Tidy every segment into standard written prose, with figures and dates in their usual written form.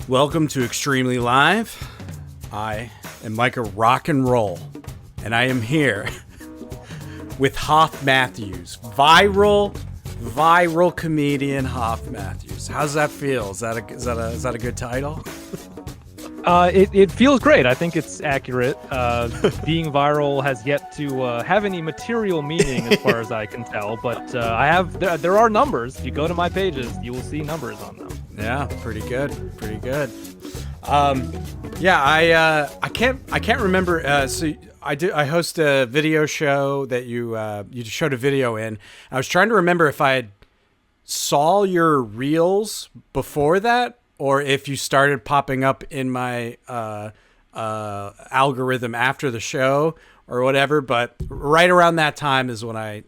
Welcome to Extremely Live. I am Micah Rock and Roll, and I am here with Hoff Matthews, viral comedian Hoff Matthews. How's that feel? Is that a good title? It feels great. I think it's accurate. Being viral has yet to have any material meaning as far as I can tell, but there are numbers. If you go to my pages, you will see numbers on them. Yeah, pretty good. I can't remember. So I host a video show that you showed a video in. I was trying to remember if I saw your reels before that, or if you started popping up in my algorithm after the show or whatever. But right around that time is when I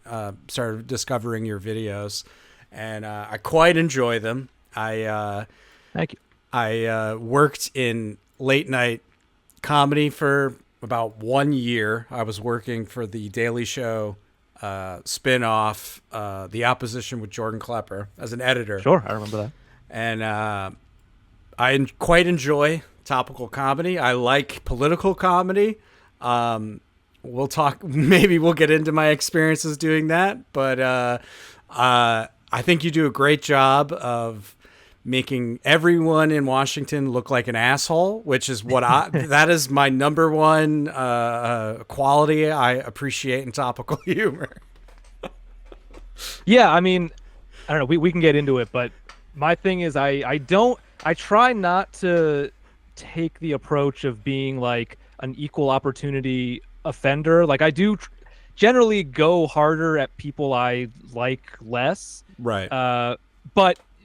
started discovering your videos, and I quite enjoy them. Thank you. I worked in late night comedy for about 1 year. I was working for the Daily Show spin-off, The Opposition with Jordan Klepper, as an editor. Sure, I remember that. And I quite enjoy topical comedy. I like political comedy. We'll talk. Maybe we'll get into my experiences doing that. But I think you do a great job of making everyone in Washington look like an asshole, which is what that is my number one quality I appreciate in topical humor. Yeah, I mean, I don't know. We can get into it, but my thing is I try not to take the approach of being like an equal opportunity offender. Like I do generally go harder at people I like less. Right.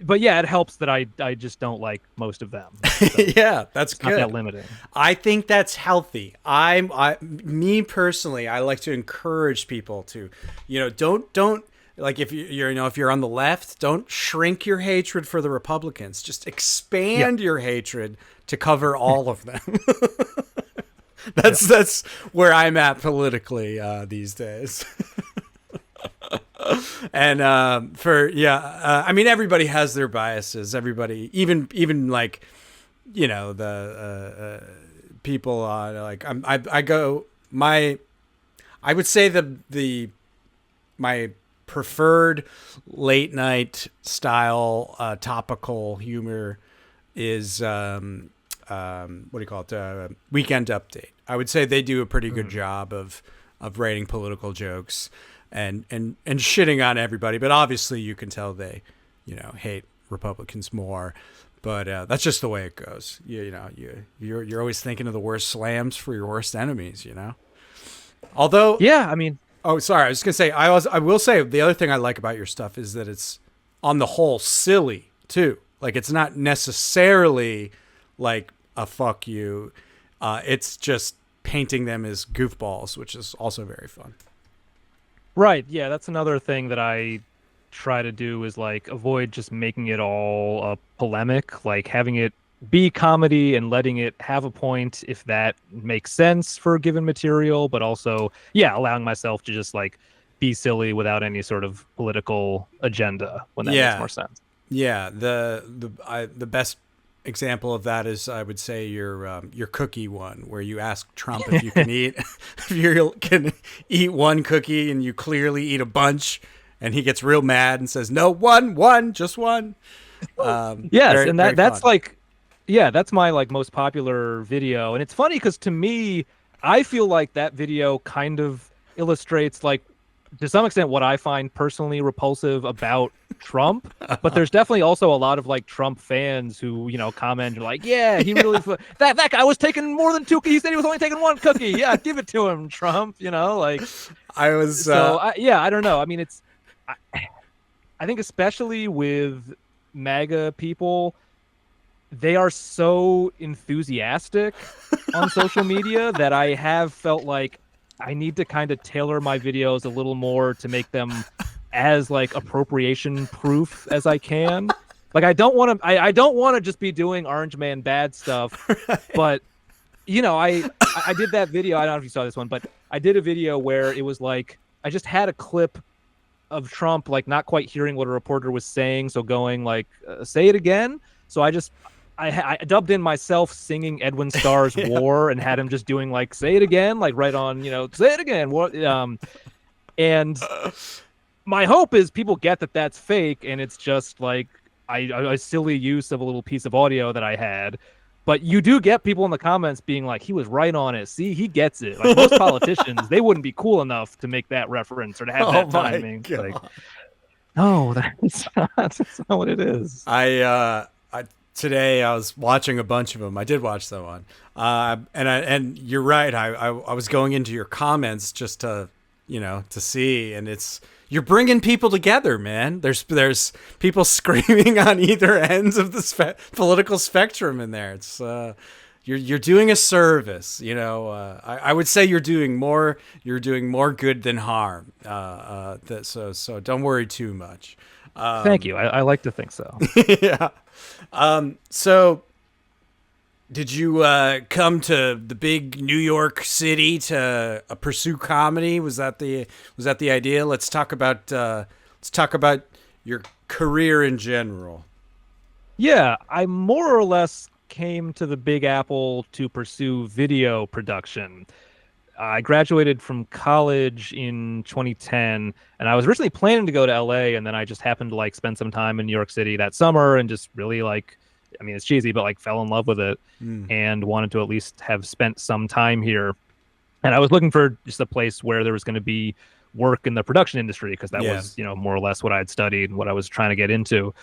But yeah, it helps that I just don't like most of them. So yeah, that's good. Not that limiting. I think that's healthy. Me personally, I like to encourage people to, don't like if if you're on the left, don't shrink your hatred for the Republicans. Just expand your hatred to cover all of them. That's where I'm at politically these days. And I mean, everybody has their biases. Everybody, even like, the people like I would say my preferred late night style topical humor is what do you call it? Weekend Update. I would say they do a pretty good job of writing political jokes and shitting on everybody, but obviously you can tell they hate Republicans more, but that's just the way it goes. You're always thinking of the worst slams for your worst enemies, although I mean, oh, sorry, I was gonna say I will say the other thing I like about your stuff is that it's on the whole silly too. Like it's not necessarily like a fuck you, it's just painting them as goofballs, which is also very fun. Right. Yeah, that's another thing that I try to do is like avoid just making it all a polemic, like having it be comedy and letting it have a point if that makes sense for a given material, but also, allowing myself to just like be silly without any sort of political agenda when that makes more sense. Yeah, the best example of that is, I would say, your cookie one, where you ask Trump if you can eat one cookie, and you clearly eat a bunch, and he gets real mad and says, "No, one, just one." Yes, that's fun. That's my like most popular video, and it's funny because to me, I feel like that video kind of illustrates like to some extent what I find personally repulsive about Trump, but there's definitely also a lot of like Trump fans who comment like, yeah, he really that guy was taking more than 2 cookies. He said he was only taking 1 cookie. Yeah, give it to him, Trump. Like I was I don't know. I mean, I think especially with MAGA people, they are so enthusiastic on social media that I have felt like I need to kind of tailor my videos a little more to make them as like appropriation proof as I can. Like I don't want to just be doing Orange Man bad stuff, right. But I did that video. I don't know if you saw this one, but I did a video where it was like I just had a clip of Trump like not quite hearing what a reporter was saying, so going like say it again. So I I dubbed in myself singing Edwin Starr's Yeah. War and had him just doing like say it again, like right on, say it again. What and my hope is people get that that's fake and it's just like a silly use of a little piece of audio that I had. But you do get people in the comments being like, he was right on it. See, he gets it. Like most politicians, they wouldn't be cool enough to make that reference or to have that timing. Like, no, that's not what it is. Today I was watching a bunch of them. I did watch that one. And you're right. I was going into your comments just to see, and you're bringing people together, man. There's people screaming on either ends of the political spectrum in there. It's you're doing a service. I would say you're doing more good than harm. So don't worry too much. Thank you. I like to think so. Yeah. So did you come to the big New York City to pursue comedy? Was that the idea? Let's talk about your career in general. Yeah, I more or less came to the Big Apple to pursue video production. I graduated from college in 2010, and I was originally planning to go to LA, and then I just happened to like spend some time in New York City that summer and just really it's cheesy, but like fell in love with it and wanted to at least have spent some time here. And I was looking for just a place where there was going to be work in the production industry because that was, more or less what I had studied and what I was trying to get into.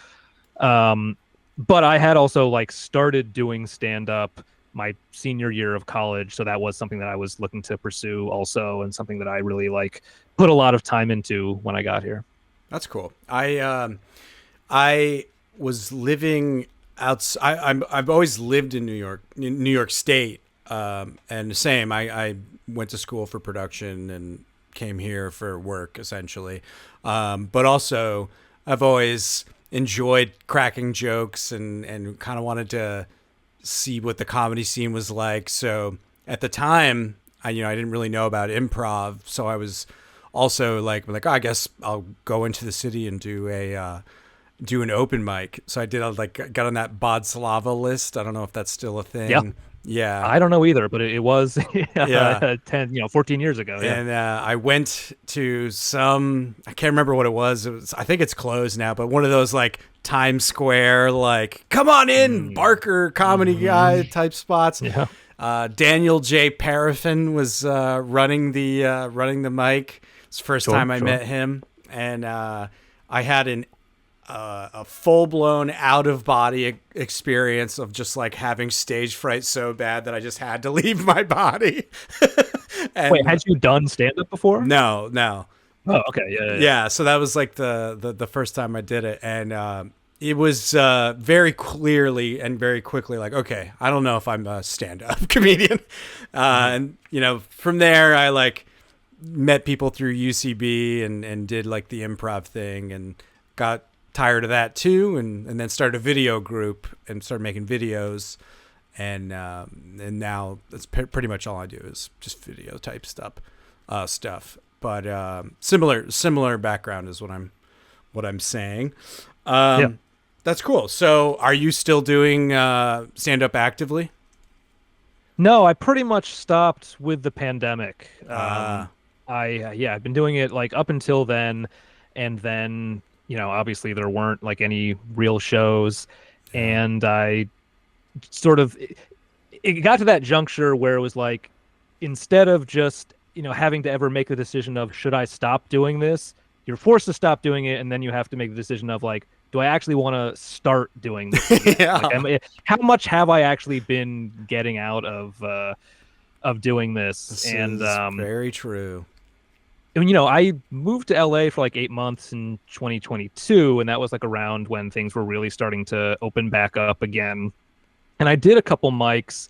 But I had also like started doing stand-up my senior year of college, so that was something that I was looking to pursue also, and something that I really like put a lot of time into when I got here. That's cool. I was living outside. I've always lived in New York State, and the same. I went to school for production and came here for work essentially, but also I've always enjoyed cracking jokes and kind of wanted to see what the comedy scene was like. So at the time, I didn't really know about improv, so I was also like, oh, I guess I'll go into the city and do an open mic. So I got on that Bodslava list. I don't know if that's still a thing. Yeah. I don't know either, but it was 14 years ago. Yeah. And I went to I can't remember what it was. I think it's closed now, but one of those like Times Square, like, come on in, Barker comedy guy type spots. Yeah. Daniel J. Paraffin was running the mic. It's the first time I met him. And I had a full-blown out-of-body experience of just like having stage fright so bad that I just had to leave my body. And, wait, had you done stand-up before? No. Oh, okay. Yeah. So that was like the first time I did it, and it was very clearly and very quickly like, okay, I don't know if I'm a stand-up comedian. And from there I like met people through UCB and did like the improv thing and got tired of that too, and then started a video group and started making videos, and now that's pretty much all I do is just video type stuff. But similar background is what I'm saying. That's cool. So are you still doing stand up actively? No, I pretty much stopped with the pandemic. I've been doing it like up until then, and then obviously there weren't like any real shows, and I sort of it got to that juncture where it was like, instead of just having to ever make the decision of should I stop doing this, you're forced to stop doing it, and then you have to make the decision of like, do I actually want to start doing this again? Like, how much have I actually been getting out of doing this? And very true. And, I moved to LA for like 8 months in 2022, and that was like around when things were really starting to open back up again. And I did a couple mics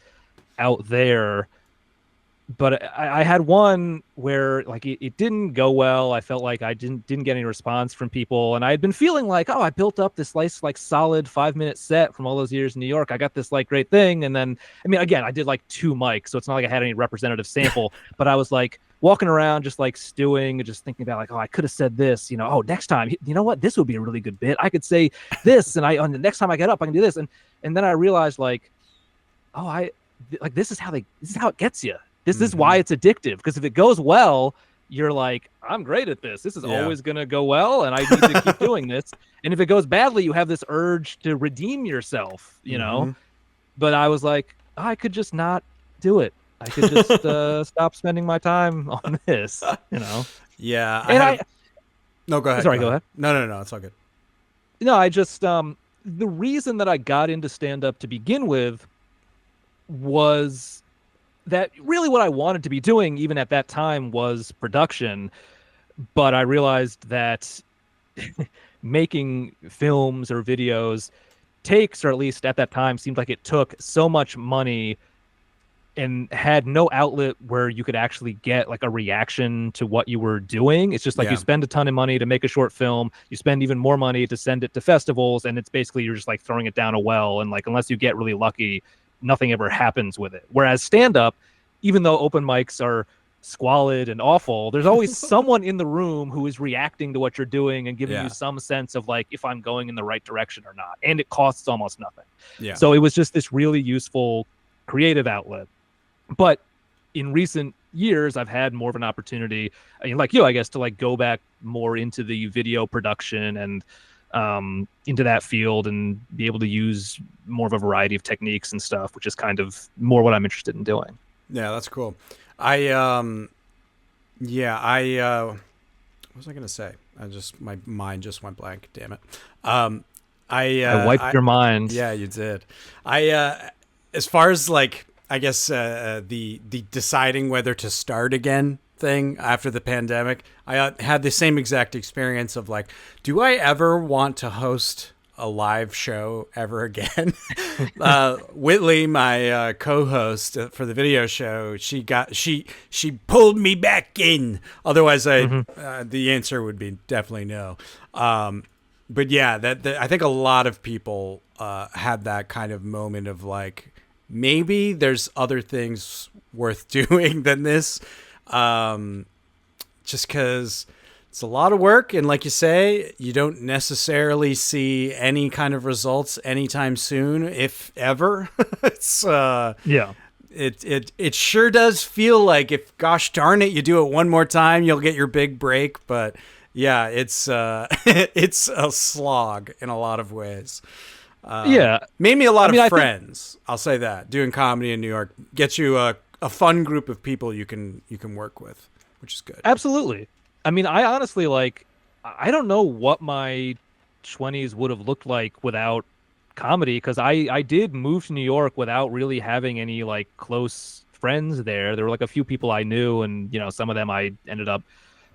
out there, but I had one where like it didn't go well. I felt like I didn't get any response from people, and I had been feeling like, oh, I built up this nice like solid 5-minute set from all those years in New York. I got this like great thing, and then again, I did like 2 mics, so it's not like I had any representative sample. But I was like walking around just like stewing and just thinking about like, oh, I could have said this, oh, next time, what, this would be a really good bit. I could say this, and the next time I get up, I can do this. And And then I realized like, oh, this is how it gets you. This is Mm-hmm. why it's addictive. Because if it goes well, you're like, I'm great at this. This is Yeah. always gonna go well, and I need to keep doing this. And if it goes badly, you have this urge to redeem yourself, you know. Mm-hmm. But I was like, I could just not do it. I could just stop spending my time on this, you know. Yeah, I And had I, a no. Go ahead. sorry, Go go ahead. ahead. No. It's all good. No, I just the reason that I got into stand up to begin with was that really what I wanted to be doing even at that time was production, but I realized that making films or videos takes, or at least at that time seemed like it took so much money and had no outlet where you could actually get like a reaction to what you were doing. It's just like you Yeah. spend a ton of money to make a short film, you spend even more money to send it to festivals, and it's basically you're just like throwing it down a well. And like, unless you get really lucky, nothing ever happens with it. Whereas stand up, even though open mics are squalid and awful, there's always someone in the room who is reacting to what you're doing and giving you Yeah. some sense of like if I'm going in the right direction or not. And it costs almost nothing. Yeah. So it was just this really useful creative outlet. But in recent years, I've had more of an opportunity, like you, I guess, to like go back more into the video production and into that field and be able to use more of a variety of techniques and stuff, which is kind of more what I'm interested in doing. Yeah, that's cool. I what was I gonna say? My mind just went blank. Damn it. I wiped your mind. Yeah, you did. As far as like, I guess the deciding whether to start again thing after the pandemic, I had the same exact experience of like, do I ever want to host a live show ever again? Whitley, my co-host for the video show, she pulled me back in. Otherwise, the answer would be definitely no. But yeah, that I think a lot of people had that kind of moment of like, maybe there's other things worth doing than this, just because it's a lot of work, and like you say, you don't necessarily see any kind of results anytime soon, if ever. It's Yeah. it sure does feel like, if gosh darn it, you do it one more time, you'll get your big break. But yeah, it's it's a slog in a lot of ways. Yeah. Made me a lot I of think friends. I'll say that doing comedy in New York gets you a fun group of people you can work with, which is good. Absolutely. I mean, I honestly like, I don't know what my 20s would have looked like without comedy, because I did move to New York without really having any like close friends there. There were like a few people I knew, and you know, some of them I ended up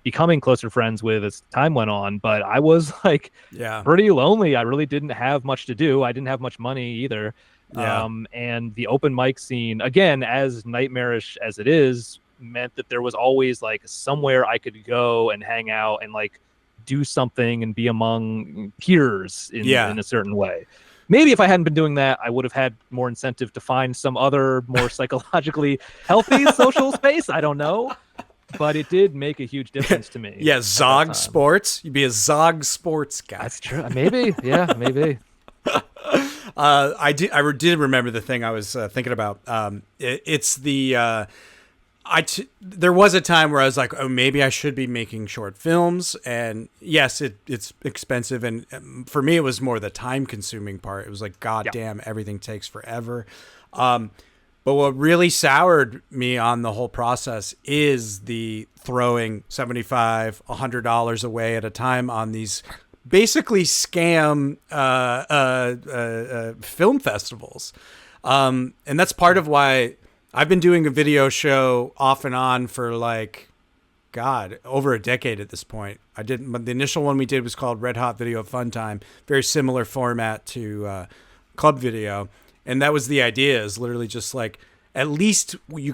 becoming closer friends with as time went on, but I was like Yeah. pretty lonely. I really didn't have much to do. I didn't have much money either. Yeah. And the open mic scene, again, as nightmarish as it is, meant that there was always like somewhere I could go and hang out and like do something and be among peers in a certain way. Maybe if I hadn't been doing that, I would have had more incentive to find some other more psychologically healthy social space. I don't know. But it did make a huge difference to me. Yeah, Zog Sports. You'd be a Zog Sports guy. That's true. Maybe. Yeah, maybe. I did remember the thing I was thinking about. It's the there was a time where I was like, oh, maybe I should be making short films. And yes, it's expensive. And for me, it was more the time consuming part. It was like, God damn, everything takes forever. But what really soured me on the whole process is the throwing $75, $100 away at a time on these basically scam film festivals. And that's part of why I've been doing a video show off and on for like, God, over a decade at this point. The initial one we did was called Red Hot Video Fun Time, very similar format to Club Video. And that was the idea, is literally just like, at least you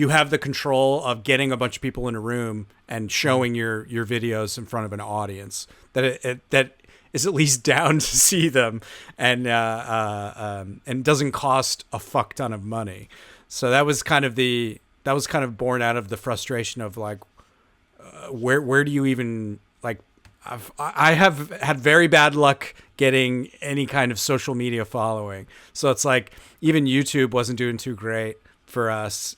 have the control of getting a bunch of people in a room and showing your videos in front of an audience that is at least down to see them, and doesn't cost a fuck ton of money. So that was kind of born out of the frustration of like, where do you even like, I have had very bad luck getting any kind of social media following. So it's like even YouTube wasn't doing too great for us.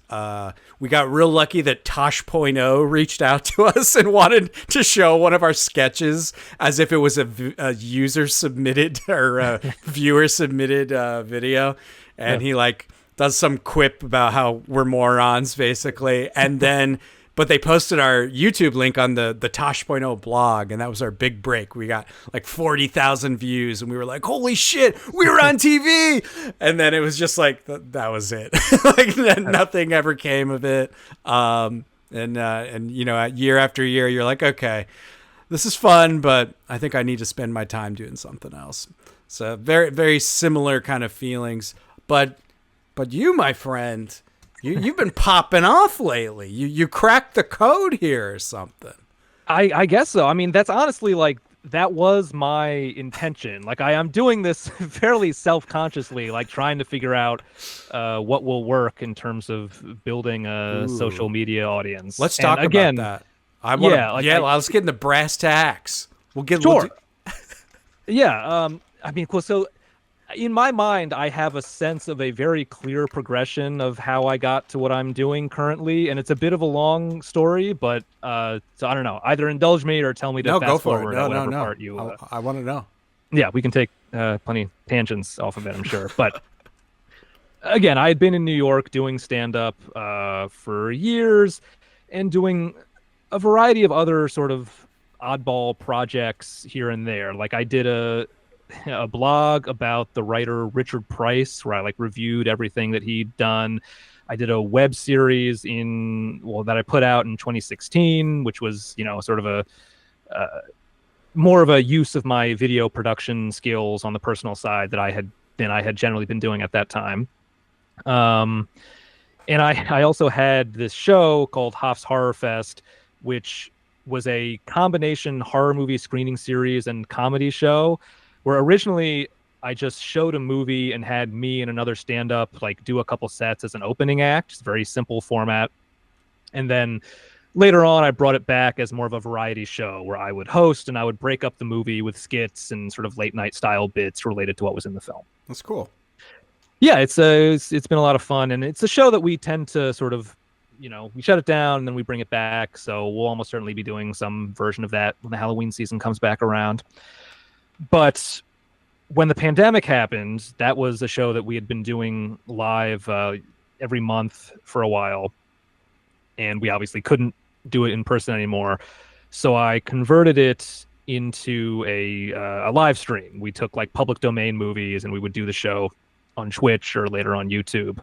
We got real lucky that Tosh.0 reached out to us and wanted to show one of our sketches as if it was a user submitted or a viewer submitted video. And he like does some quip about how we're morons basically. And then but they posted our YouTube link on the Tosh.0 blog, and that was our big break. We got like 40,000 views, and we were like, holy shit, we were on TV! And then it was just like, that was it. Like, nothing ever came of it. And you know, year after year, you're like, okay, this is fun, but I think I need to spend my time doing something else. So very, very similar kind of feelings. But you, my friend... You've been popping off lately. You cracked the code here or something. I guess so. I mean, that's honestly like that was my intention. Like I am doing this fairly self-consciously, like trying to figure out what will work in terms of building a social media audience. Let's talk about that. Let's get into brass tacks. We'll get sure. Yeah. I mean, cool. So. In my mind, I have a sense of a very clear progression of how I got to what I'm doing currently, and it's a bit of a long story, but so I don't know. Either indulge me or tell me to fast forward at whatever part you. I want to know. Yeah, we can take plenty of tangents off of it, I'm sure. But again, I had been in New York doing stand-up for years and doing a variety of other sort of oddball projects here and there. Like I did a blog about the writer Richard Price, where I like reviewed everything that he'd done. I did a web series that I put out in 2016, which was, you know, sort of a more of a use of my video production skills on the personal side that I had generally been doing at that time. And I also had this show called Hoff's Horror Fest, which was a combination horror movie screening series and comedy show, where originally I just showed a movie and had me and another stand-up like do a couple sets as an opening act. It's a very simple format. And then later on, I brought it back as more of a variety show where I would host and I would break up the movie with skits and sort of late night style bits related to what was in the film. That's cool. Yeah, it's been a lot of fun, and it's a show that we tend to sort of, you know, we shut it down and then we bring it back. So we'll almost certainly be doing some version of that when the Halloween season comes back around. But when the pandemic happened, that was a show that we had been doing live every month for a while. And we obviously couldn't do it in person anymore. So I converted it into a live stream. We took like public domain movies and we would do the show on Twitch or later on YouTube.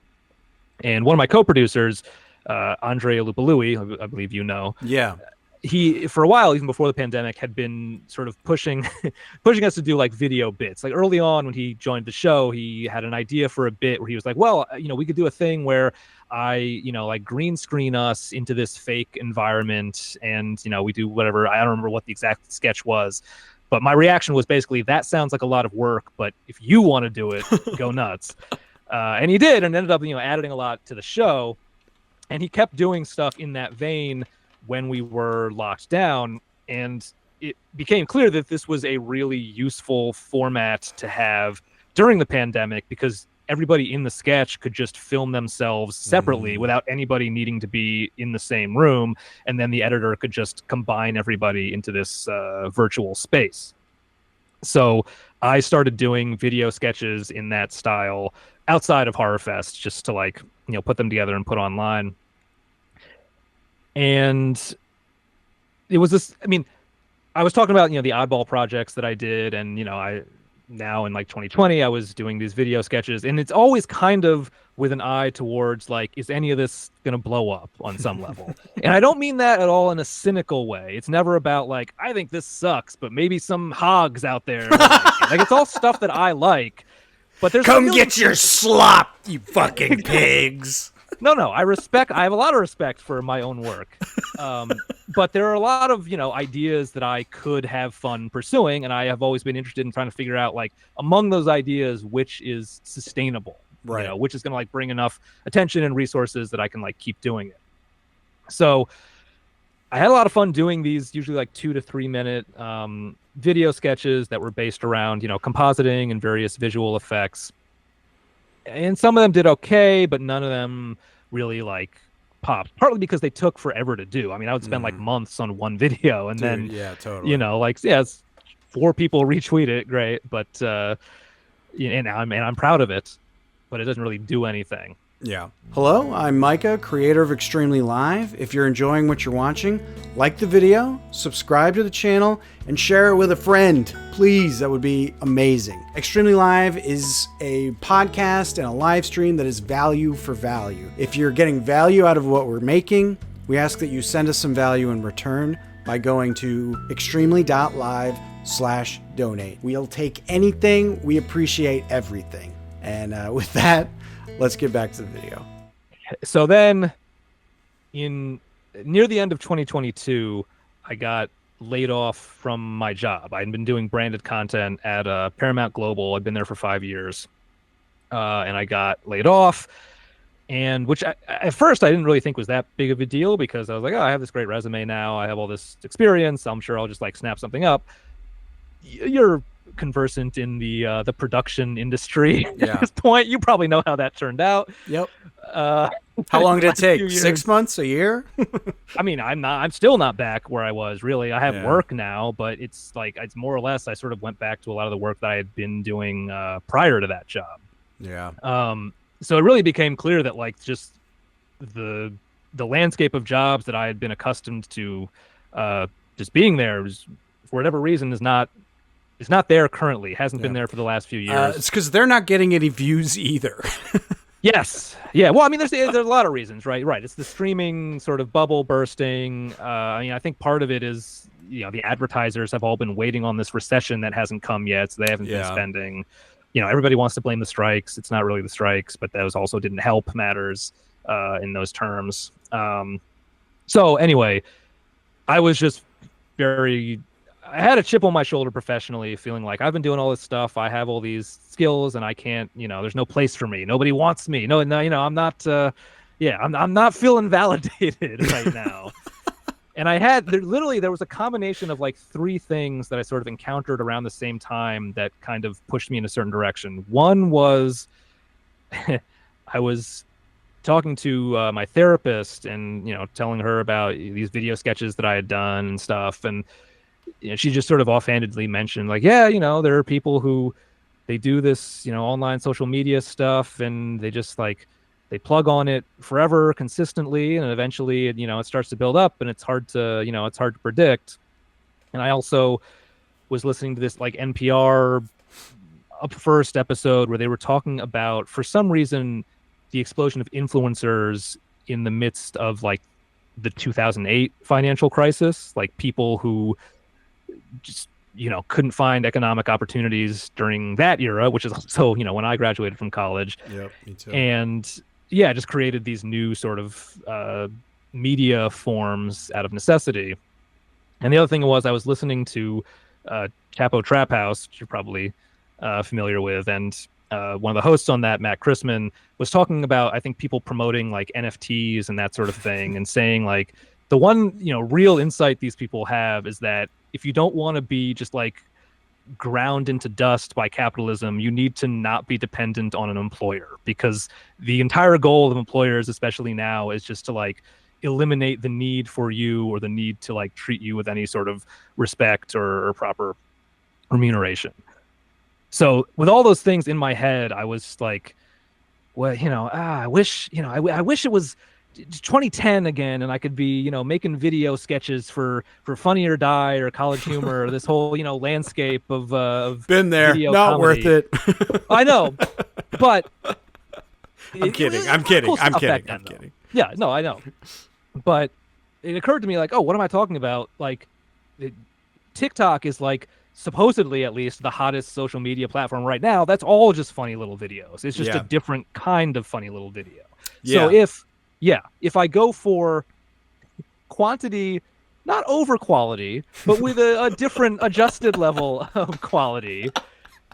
And one of my co-producers, Andrea Lupalui, I believe you know. Yeah. He, for a while, even before the pandemic, had been sort of pushing us to do like video bits. Like early on when he joined the show, he had an idea for a bit where he was like, well, you know, we could do a thing where I, you know, like green screen us into this fake environment and, you know, we do whatever. I don't remember what the exact sketch was, but my reaction was basically, that sounds like a lot of work, but if you want to do it, go nuts. And he did, and ended up, you know, adding a lot to the show. And he kept doing stuff in that vein when we were locked down, and it became clear that this was a really useful format to have during the pandemic because everybody in the sketch could just film themselves separately without anybody needing to be in the same room, and then the editor could just combine everybody into this virtual space. So I started doing video sketches in that style outside of Horror Fest just to, like, you know, put them together and put online. And it was this, I mean, I was talking about, you know, the oddball projects that I did. And, you know, now in like 2020, I was doing these video sketches, and it's always kind of with an eye towards like, is any of this going to blow up on some level? And I don't mean that at all in a cynical way. It's never about like, I think this sucks, but maybe some hogs out there. Like it's all stuff that I like, but there's come get your slop, you fucking pigs. No, I have a lot of respect for my own work. But there are a lot of, you know, ideas that I could have fun pursuing. And I have always been interested in trying to figure out, like, among those ideas, which is sustainable, right? You know, which is going to like bring enough attention and resources that I can like keep doing it. So I had a lot of fun doing these, usually like 2 to 3 minute video sketches that were based around, compositing and various visual effects. And some of them did okay, but none of them really like popped. Partly because they took forever to do. I mean, I would spend like months on one video, and Dude, then yeah, totally. like it's 4 people retweet it, great, but and I'm proud of it, but it doesn't really do anything. Yeah. Hello, I'm Micah, creator of Extremely Live. If you're enjoying what you're watching, like the video, subscribe to the channel, and share it with a friend. Please, that would be amazing. Extremely Live is a podcast and a live stream that is value for value. If you're getting value out of what we're making, we ask that you send us some value in return by going to extremely.live/donate. We'll take anything. We appreciate everything. And with that, let's get back to the video. So then, in near the end of 2022, I got laid off from my job. I'd been doing branded content at Paramount Global. I'd been there for 5 years, and I got laid off. And which at first I didn't really think was that big of a deal, because I was like, oh, I have this great resume now. I have all this experience. I'm sure I'll just like snap something up. You're conversant in the production industry at this point. You probably know how that turned out. Yep. How long did it take? 6 months? A year? I mean, I'm still not back where I was, really. I have work now, but it's like, it's more or less, I sort of went back to a lot of the work that I had been doing prior to that job. Yeah. So it really became clear that like just the landscape of jobs that I had been accustomed to just being there was, for whatever reason, is not there currently. Hasn't been there for the last few years. It's because they're not getting any views either. Yes. Yeah. Well, I mean, there's a lot of reasons, right? Right. It's the streaming sort of bubble bursting. I mean, I think part of it is, the advertisers have all been waiting on this recession that hasn't come yet, so they haven't been spending. Everybody wants to blame the strikes. It's not really the strikes, but those also didn't help matters in those terms. So anyway, I was just I had a chip on my shoulder professionally, feeling like I've been doing all this stuff. I have all these skills, and I can't, there's no place for me. Nobody wants me. No, I'm not, I'm not feeling validated right now. And there was a combination of like 3 things that I sort of encountered around the same time that kind of pushed me in a certain direction. One was I was talking to my therapist and, telling her about these video sketches that I had done and stuff. And she just sort of offhandedly mentioned like, there are people who they do this, online social media stuff, and they just like, they plug on it forever consistently, and eventually, it starts to build up, and it's hard to predict. And I also was listening to this like NPR Up First episode where they were talking about, for some reason, the explosion of influencers in the midst of like the 2008 financial crisis, like people who just couldn't find economic opportunities during that era, which is also when I graduated from college. Yep, me too. And just created these new sort of media forms out of necessity. And the other thing was, I was listening to Chapo Trap House, which you're probably familiar with, and one of the hosts on that, Matt Chrisman, was talking about, I think, people promoting like NFTs and that sort of thing, and saying like the one real insight these people have is that if you don't want to be just like ground into dust by capitalism, you need to not be dependent on an employer, because the entire goal of employers, especially now, is just to like eliminate the need for you, or the need to like treat you with any sort of respect or proper remuneration. So with all those things in my head, I was like, well, I wish it was 2010 again, and I could be, making video sketches for Funny or Die or College Humor, or this whole, landscape of been there, not comedy. worth it. I know, but I'm kidding. Yeah, no, I know, but it occurred to me like, oh, what am I talking about? Like, TikTok is like supposedly, at least, the hottest social media platform right now. That's all just funny little videos. It's just a different kind of funny little video. So if I go for quantity, not over quality, but with a different adjusted level of quality,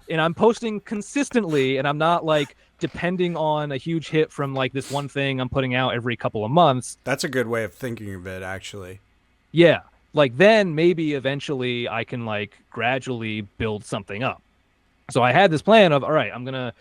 and I'm posting consistently, and I'm not like depending on a huge hit from like this one thing I'm putting out every couple of months. That's a good way of thinking of it, actually. Yeah. Like then maybe eventually I can like gradually build something up. So I had this plan of, all right, I'm gonna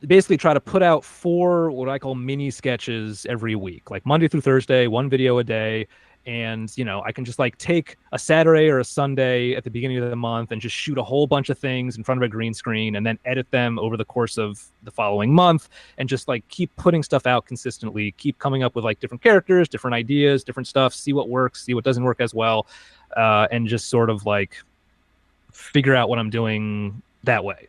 basically try to put out 4 what I call mini sketches every week, like Monday through Thursday, 1 video a day. And, I can just like take a Saturday or a Sunday at the beginning of the month and just shoot a whole bunch of things in front of a green screen and then edit them over the course of the following month and just like keep putting stuff out consistently, keep coming up with like different characters, different ideas, different stuff, see what works, see what doesn't work as well, and just sort of like figure out what I'm doing that way.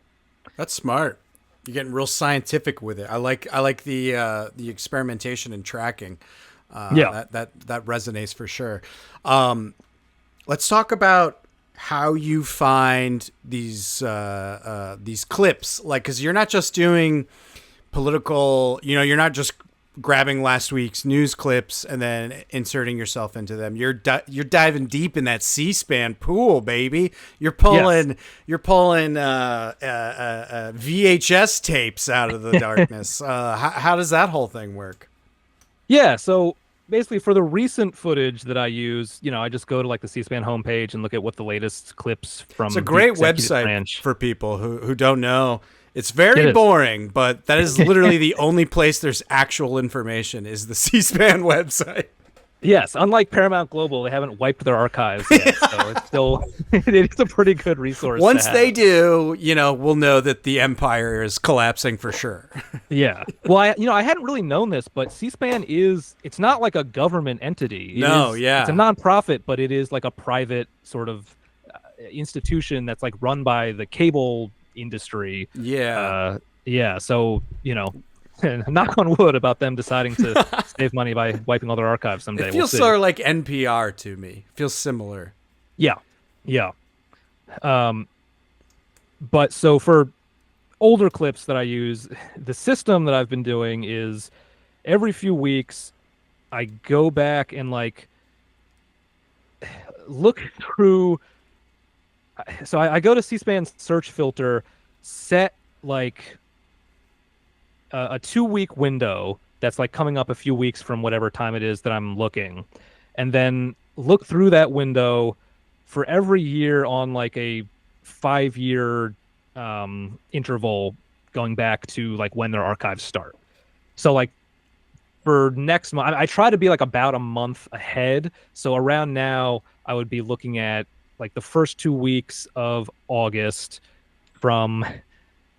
That's smart. You're getting real scientific with it. I like the experimentation and tracking. Yeah. That resonates for sure. Let's talk about how you find these clips, like, because you're not just doing political. You're not just grabbing last week's news clips and then inserting yourself into them. You're diving deep in that C-SPAN pool, baby. You're pulling Yes. VHS tapes out of the darkness. How does that whole thing work? Yeah, so basically for the recent footage that I use, I just go to like the C-SPAN homepage and look at what the latest clips from It's a the great executive website branch. for people who don't know. It's It very is. boring, but that is literally the only place there's actual information is the C-SPAN website. Yes, unlike Paramount Global, they haven't wiped their archives yet, so it's still it is a pretty good resource. Once to they have. do, we'll know that the empire is collapsing for sure. Yeah. Well, I hadn't really known this, but C-SPAN it's not like a government entity. No, yeah. It's a nonprofit, but it is like a private sort of institution that's like run by the cable industry. Yeah. Yeah. So, knock on wood about them deciding to save money by wiping all their archives someday. It We'll feels see. sort of like NPR to me. Feels similar. Yeah. Yeah. But so for older clips that I use, the system that I've been doing is every few weeks I go back and like look through. So I go to C-SPAN's search filter, set like a 2 week window that's like coming up a few weeks from whatever time it is that I'm looking, and then look through that window for every year on like a 5 year interval going back to like when their archives start. So like for next month, I try to be like about a month ahead. So around now, I would be looking at like the first 2 weeks of August from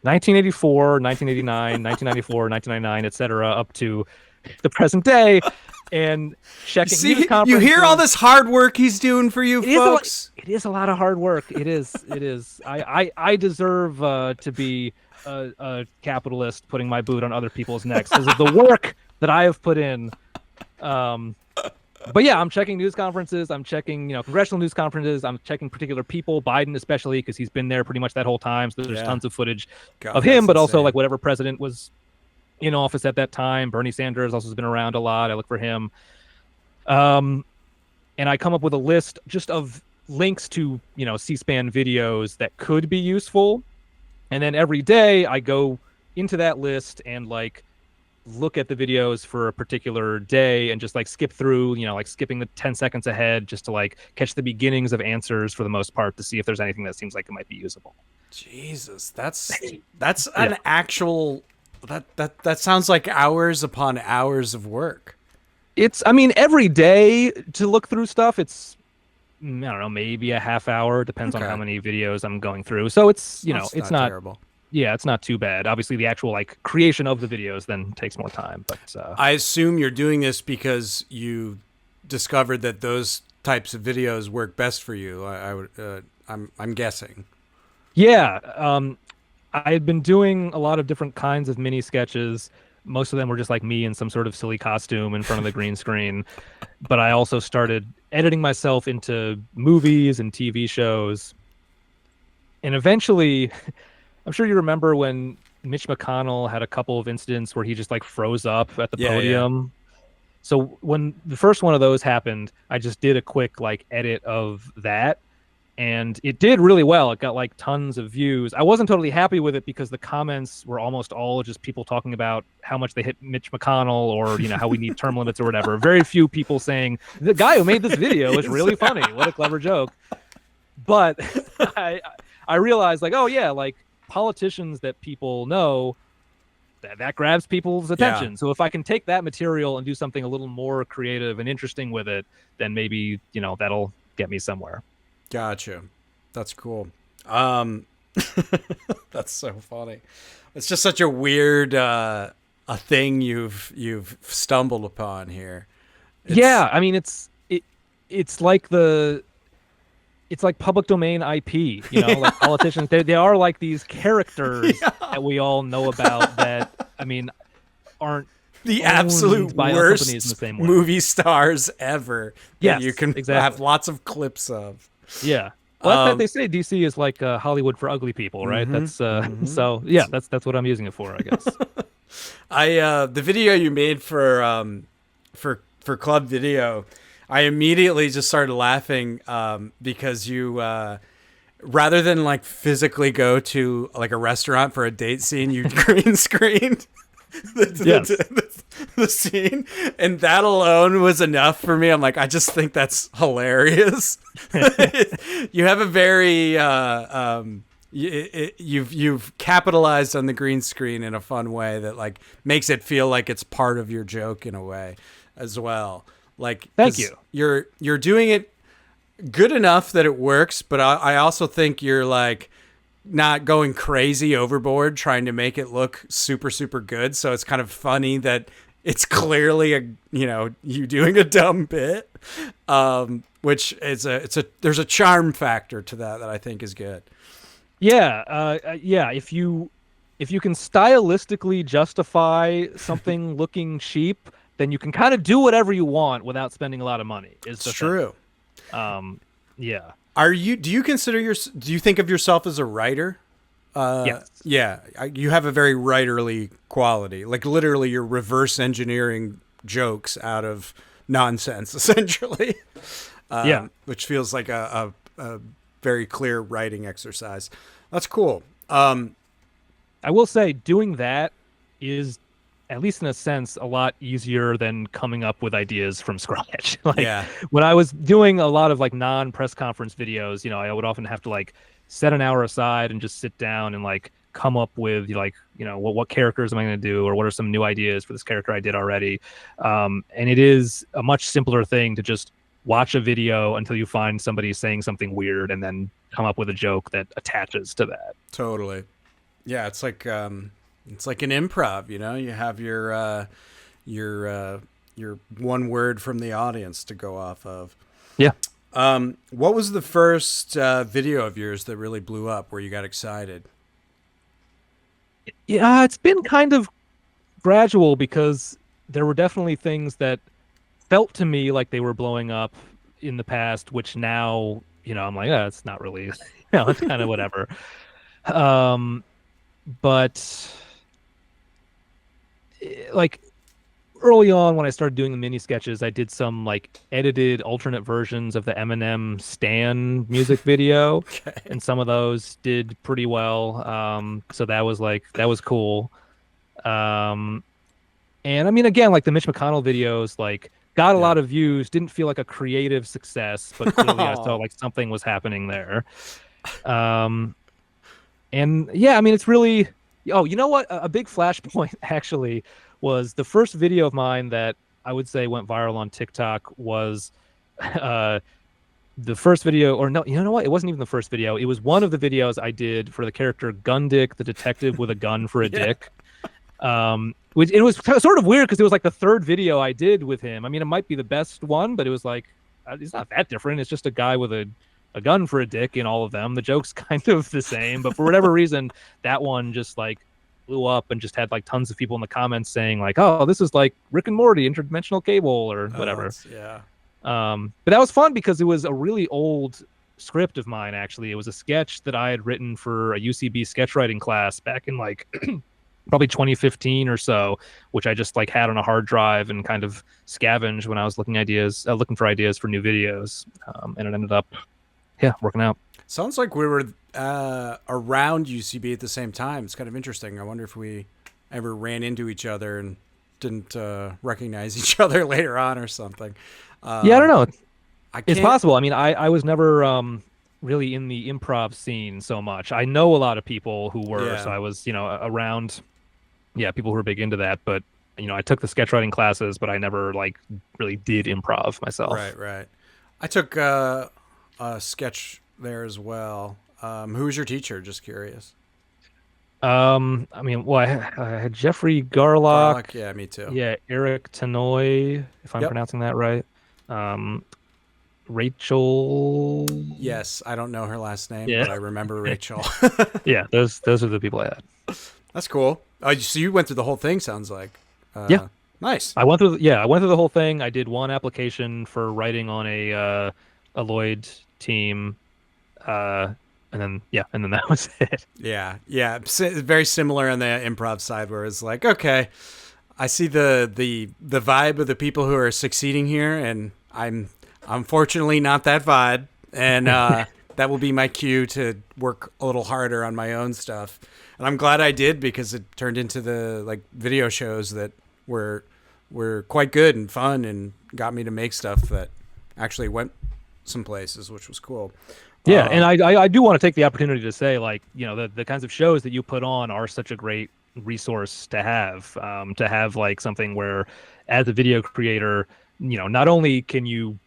1984, 1989, 1994, 1999, etc., up to the present day, and checking See, news you hear all conferences. this hard work he's doing for you, folks. It is a lot of hard work. It is. It is. I deserve to be a capitalist putting my boot on other people's necks because of the work that I have put in. But yeah, I'm checking news conferences. I'm checking, congressional news conferences. I'm checking particular people, Biden especially, because he's been there pretty much that whole time. So there's Yeah. tons of footage God, of him, that's but also insane. like whatever president was in office at that time. Bernie Sanders also has been around a lot. I look for him. And I come up with a list just of links to, C-SPAN videos that could be useful. And then every day I go into that list and like look at the videos for a particular day and just like skip through, like skipping the 10 seconds ahead just to like catch the beginnings of answers for the most part to see if there's anything that seems like it might be usable. Jesus, that's an actual that sounds like hours upon hours of work. I mean, every day to look through stuff, it's, I don't know, maybe a half hour, depends on Okay. how many videos I'm going through. So it's, That's it's not, terrible. yeah, it's not too bad. Obviously, the actual like creation of the videos then takes more time, but I assume you're doing this because you discovered that those types of videos work best for you. I would I'm guessing. yeah, I had been doing a lot of different kinds of mini sketches. Most of them were just like me in some sort of silly costume in front of the green screen. But I also started editing myself into movies and TV shows. And eventually, I'm sure you remember when Mitch McConnell had a couple of incidents where he just like froze up at the Yeah, podium. So when the first one of those happened, I just did a quick like edit of that and it did really well. It got like tons of views. I wasn't totally happy with it because the comments were almost all just people talking about how much they hit Mitch McConnell, or how we need term limits or whatever. Very few people saying the guy who made this video is really funny. What a clever joke. But I realized, like, oh yeah, like politicians that people know, that grabs people's attention. So if I can take that material and do something a little more creative and interesting with it, then maybe that'll get me somewhere. Gotcha. That's cool. That's so funny. It's just such a weird a thing you've stumbled upon here. I mean it's like public domain IP, like politicians. They are like these characters that we all know about that, I mean, aren't the absolute worst in the same way. Movie stars ever. Yes, you can have lots of clips of. Yeah. Well, they say DC is like Hollywood for ugly people, right? Mm-hmm. So yeah, that's what I'm using it for, I guess. The video you made for Club Video, I immediately just started laughing because you rather than like physically go to like a restaurant for a date scene, you green screened the scene, and that alone was enough for me. I'm like, I just think that's hilarious. You have a very you've capitalized on the green screen in a fun way that like makes it feel like it's part of your joke in a way as well. Like, thank you. You're doing it good enough that it works, but I also think you're like not going crazy overboard trying to make it look super, super good. So it's kind of funny that it's clearly you doing a dumb bit, which is there's a charm factor to that I think is good. Yeah. If you can stylistically justify something looking cheap, then you can kind of do whatever you want without spending a lot of money. It's true. Yeah. Do you think of yourself as a writer? Yes. Yeah. You have a very writerly quality. Like literally you're reverse engineering jokes out of nonsense, essentially. Which feels like a very clear writing exercise. That's cool. I will say doing that is, at least in a sense, a lot easier than coming up with ideas from scratch. When I was doing a lot of like non-press conference videos, I would often have to like set an hour aside and just sit down and like come up with what characters am I going to do, or what are some new ideas for this character I did already. And it is a much simpler thing to just watch a video until you find somebody saying something weird and then come up with a joke that attaches to that. Totally. Yeah, it's like an improv, you have your one word from the audience to go off of. Yeah. What was the first video of yours that really blew up where you got excited? Yeah, it's been kind of gradual because there were definitely things that felt to me like they were blowing up in the past, which now, I'm like, it's not really, it's kind of whatever. But like early on when I started doing the mini sketches, I did some like edited alternate versions of the Eminem Stan music video. Okay. And some of those did pretty well. So that was cool. And I mean, again, like the Mitch McConnell videos, like got a lot of views, didn't feel like a creative success, but clearly I saw like something was happening there. And yeah, I mean, it's really, you know what? A big flashpoint actually was the first video of mine that I would say went viral on TikTok was the first video, or no, you know what? It wasn't even the first video. It was one of the videos I did for the character Gundick, the detective with a gun for a dick. Which it was sort of weird because it was like the third video I did with him. I mean, it might be the best one, but it was like, it's not that different. It's just a guy with a gun for a dick in all of them. The joke's kind of the same, but for whatever reason, that one just like blew up and just had like tons of people in the comments saying like, oh, this is like Rick and Morty, interdimensional cable or whatever. But that was fun because it was a really old script of mine, actually. It was a sketch that I had written for a UCB sketch writing class back in like probably 2015 or so, which I just like had on a hard drive and kind of scavenged when I was looking for ideas for new videos. And it ended up, working out. Sounds like we were around UCB at the same time. It's kind of interesting. I wonder if we ever ran into each other and didn't recognize each other later on or something. Yeah, I don't Um, know. I It's can't. possible. I mean, I was never really in the improv scene so much. I know a lot of people who were, so Yeah. I was, around, yeah, people who were big into that. But I took the sketch writing classes, but I never like really did improv myself. Right. Right. I took a sketch there as well. Who was your teacher? Just curious. I mean, well, I had Jeffrey Garlock, Garlic. Yeah, me too. yeah, Eric Tanoy, if I'm Yep. pronouncing that right. Um, Rachel, Yes, I don't know her last name, yeah, but I remember Rachel. yeah, those are the people I had. That's cool. So you went through the whole thing. Sounds like. Yeah, Nice. I went through the whole thing. I did one application for writing on a Lloyd team, uh, and then that was it. Yeah, yeah, very similar on the improv side, where it's like, okay, I see the vibe of the people who are succeeding here, and I'm unfortunately not that vibe, and that will be my cue to work a little harder on my own stuff. And I'm glad I did because it turned into the like video shows that were quite good and fun and got me to make stuff that actually went some places, which was cool. Yeah, and Um, I do want to take the opportunity to say, like, the kinds of shows that you put on are such a great resource to have like something where, as a video creator, not only can you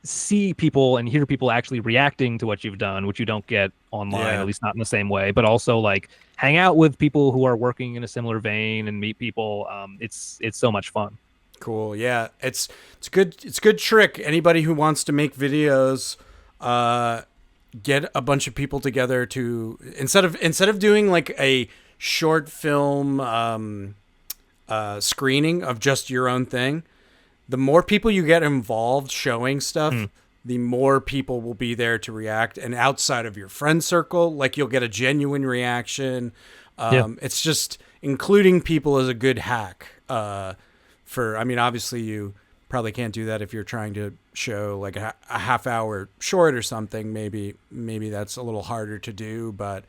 see people and hear people actually reacting to what you've done, which you don't get online, yeah. at least not in the same way, but also like hang out with people who are working in a similar vein and meet people. It's so much fun. Cool. Yeah, it's good. It's a good trick. Anybody who wants to make videos, uh, get a bunch of people together to instead of doing like a short film screening of just your own thing. The more people you get involved showing Mm, stuff, the more people will be there to react. And outside of your friend circle, like you'll get a genuine reaction. yeah. It's just including people is a good hack. I mean, obviously you probably can't do that if you're trying to show like a half hour short or something. Maybe that's a little harder to do, but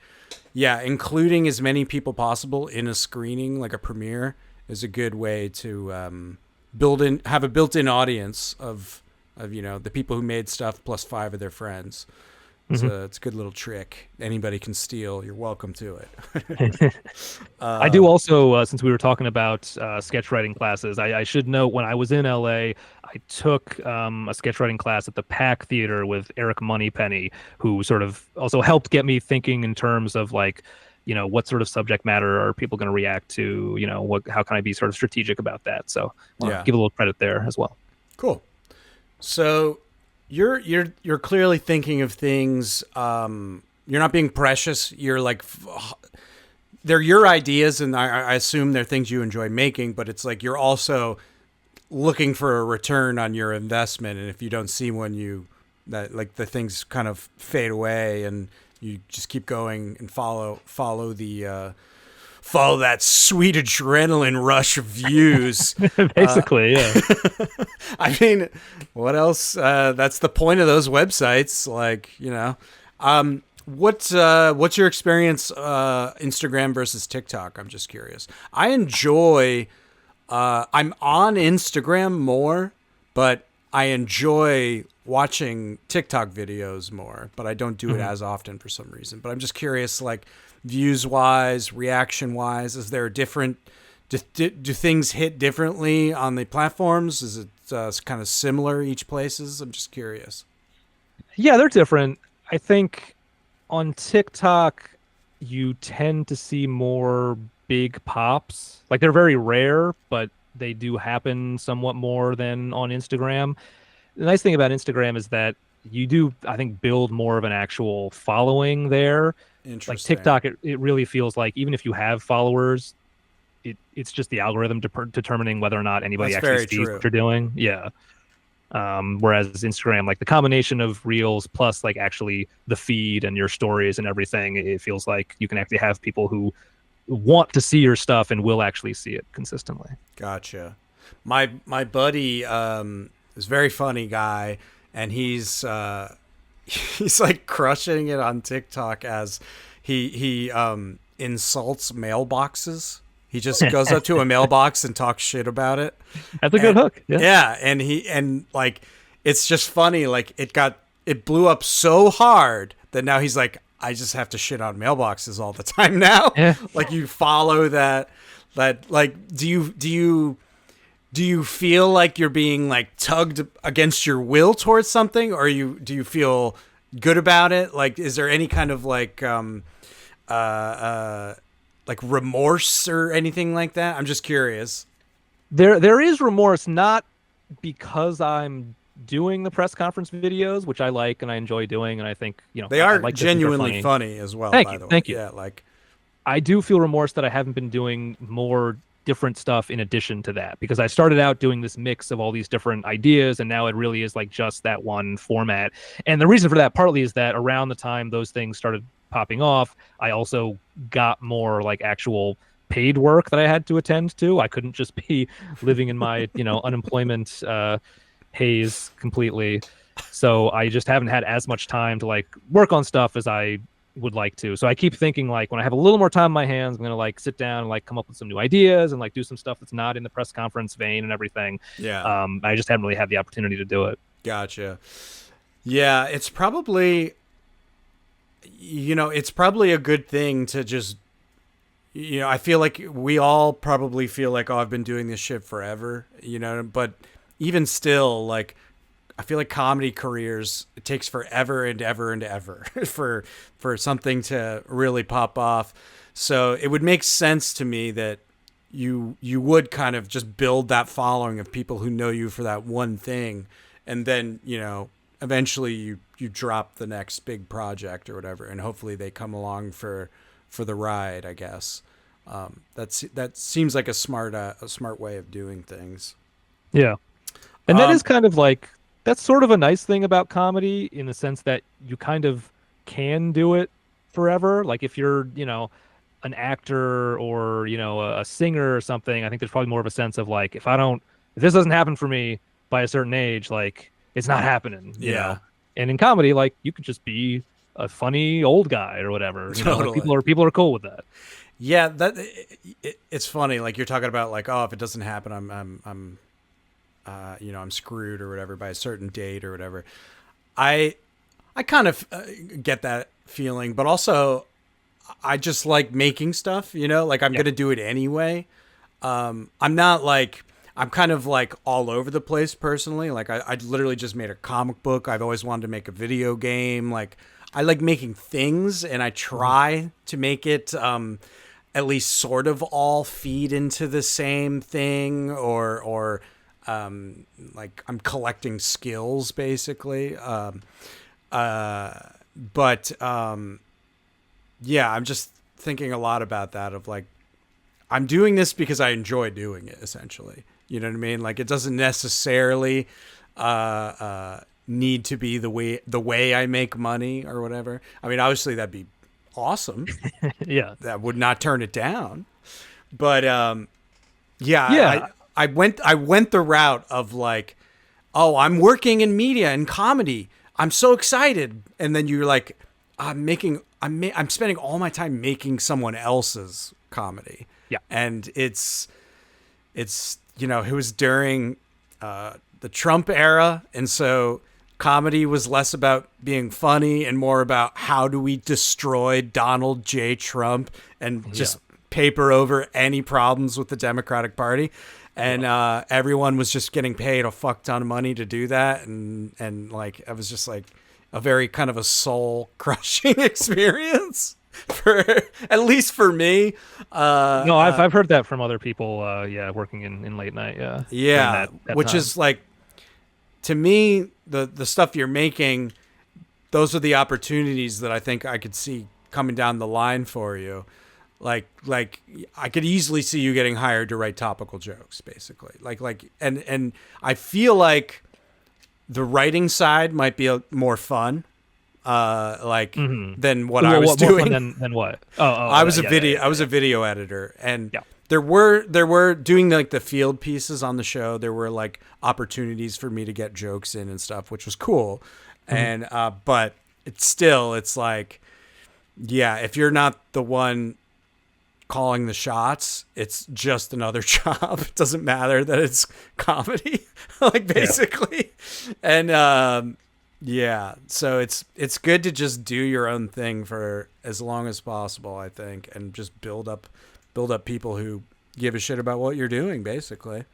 yeah, including as many people possible in a screening, like a premiere, is a good way to have a built-in audience of the people who made stuff plus five of their friends. Mhm. It's a good little trick. Anybody can steal. You're welcome to it. I do also, since we were talking about sketch writing classes, I should note when I was in LA, I took a sketch writing class at the Pack Theater with Eric Moneypenny, who sort of also helped get me thinking in terms of like, what sort of subject matter are people going to react to? How can I be sort of strategic about that? So, want to Yeah, give a little credit there as well. cool. So you're clearly thinking of things. You're not being precious. You're like they're your ideas, and I assume they're things you enjoy making. But it's like you're also looking for a return on your investment, and if you don't see one, that like the things kind of fade away, and you just keep going and follow that sweet adrenaline rush of views. Basically, yeah. I mean, what else? That's the point of those websites. Like, what's your experience Instagram versus TikTok? I'm just curious. I enjoy. I'm on Instagram more, but I enjoy watching TikTok videos more. But I don't do it Mhm. as often for some reason. But I'm just curious, like views wise, reaction wise, is there a different? Do things hit differently on the platforms? Is it kind of similar each places? I'm just curious. Yeah, they're different. I think on TikTok, you tend to see more big pops. Like they're very rare, but they do happen somewhat more than on Instagram. The nice thing about Instagram is that you do, I think, build more of an actual following there. Like Interesting. TikTok, it really feels like even if you have followers, it's just the algorithm determining whether or not anybody That's actually very sees what true. you're doing. Yeah. Whereas Instagram, like the combination of reels plus like actually the feed and your stories and everything, it feels like you can actually have people who want to see your stuff and will actually see it consistently. Gotcha. My buddy is a very funny guy, and he's like crushing it on TikTok as he insults mailboxes. He just goes up to a mailbox and talks shit about it. That's a good And, hook. Yeah. yeah, and like it's just funny. Like it blew up so hard that now he's like, I just have to shit on mailboxes all the time now. Yeah. Like you follow that like do you feel like you're being like tugged against your will towards something, or do you feel good about it? Like, is there any kind of like remorse or anything like that? I'm just curious. There is remorse, not because I'm doing the press conference videos, which I like and I enjoy doing, and I think, They I are like to think they're genuinely funny as well, Thank by you, the way. thank you. Yeah, like I do feel remorse that I haven't been doing more different stuff in addition to that, because I started out doing this mix of all these different ideas, and now it really is like just that one format. And the reason for that partly is that around the time those things started popping off, I also got more like actual paid work that I had to attend to. I couldn't just be living in my, unemployment haze completely. So I just haven't had as much time to like work on stuff as I would like to. So I keep thinking like when I have a little more time in my hands, I'm gonna like sit down and like come up with some new ideas and like do some stuff that's not in the press conference vein and everything. yeah. I just haven't really had the opportunity to do it. Gotcha. Yeah, it's probably it's probably a good thing to just I feel like we all probably feel like, oh, I've been doing this shit forever, but even still, like I feel like comedy careers, it takes forever and ever and ever for something to really pop off. So it would make sense to me that you would kind of just build that following of people who know you for that one thing, and then eventually you drop the next big project or whatever, and hopefully they come along for the ride, I guess. That seems like a smart way of doing things. Yeah. And that is kind of like, that's sort of a nice thing about comedy in the sense that you kind of can do it forever. Like if you're, an actor or, a singer or something, I think there's probably more of a sense of like, if this doesn't happen for me by a certain age, like it's not happening, you know? And in comedy, like you could just be a funny old guy or whatever. Totally. Like, people are cool with that. Yeah, it's funny. Like you're talking about, like, oh, if it doesn't happen, I'm screwed or whatever by a certain date or whatever. I kind of get that feeling, but also I just like making stuff. Like I'm gonna do it anyway. I'm not like I'm kind of like all over the place personally. Like I literally just made a comic book. I've always wanted to make a video game. Like I like making things, and I try to make it at least sort of all feed into the same thing, or like I'm collecting skills basically. But yeah, I'm just thinking a lot about that, of like, I'm doing this because I enjoy doing it, essentially. You know what I mean? Like it doesn't necessarily need to be the way I make money or whatever. I mean, obviously that'd be awesome. Yeah. That would not turn it down. But yeah. I went the route of like, oh, I'm working in media and comedy. I'm so excited. And then you're like, I'm spending all my time making someone else's comedy. Yeah. And it's it was during the Trump era, and so comedy was less about being funny and more about how do we destroy Donald J. Trump and just paper over any problems with the Democratic Party. And everyone was just getting paid a fuck ton of money to do that. And like, it was just like a very kind of a soul crushing experience at least for me. No, I've heard that from other people. Working in late night. Yeah. Yeah. That Which time. is like, to me, the stuff you're making, those are the opportunities that I think I could see coming down the line for you. Like I could easily see you getting hired to write topical jokes, basically. And I feel like the writing side might be more fun, than what I was doing. More fun than what? I was a video editor, and there were doing like the field pieces on the show. There were like opportunities for me to get jokes in and stuff, which was cool. And but it's like, yeah, if you're not the one calling the shots, it's just another job. It doesn't matter that it's comedy, like, basically. And yeah, so it's good to just do your own thing for as long as possible, I think, and just build up people who give a shit about what you're doing, basically.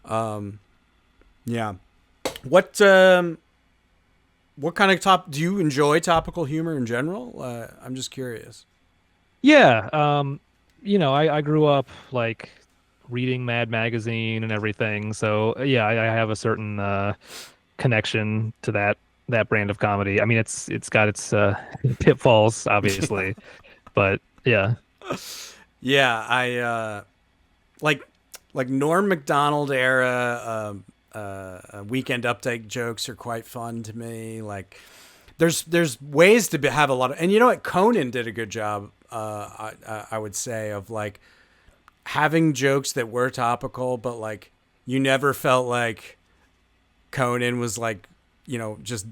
Yeah. What kind of do you enjoy topical humor in general? I'm just curious. Yeah. I grew up like reading Mad Magazine and everything. So yeah, I have a certain connection to that brand of comedy. I mean, it's got its pitfalls, obviously, but yeah. Yeah, I like Norm Macdonald era Weekend Update jokes are quite fun to me. Like, there's ways to have a lot of, and you know what, Conan did a good job. I would say, of like having jokes that were topical, but like you never felt like Conan was like, just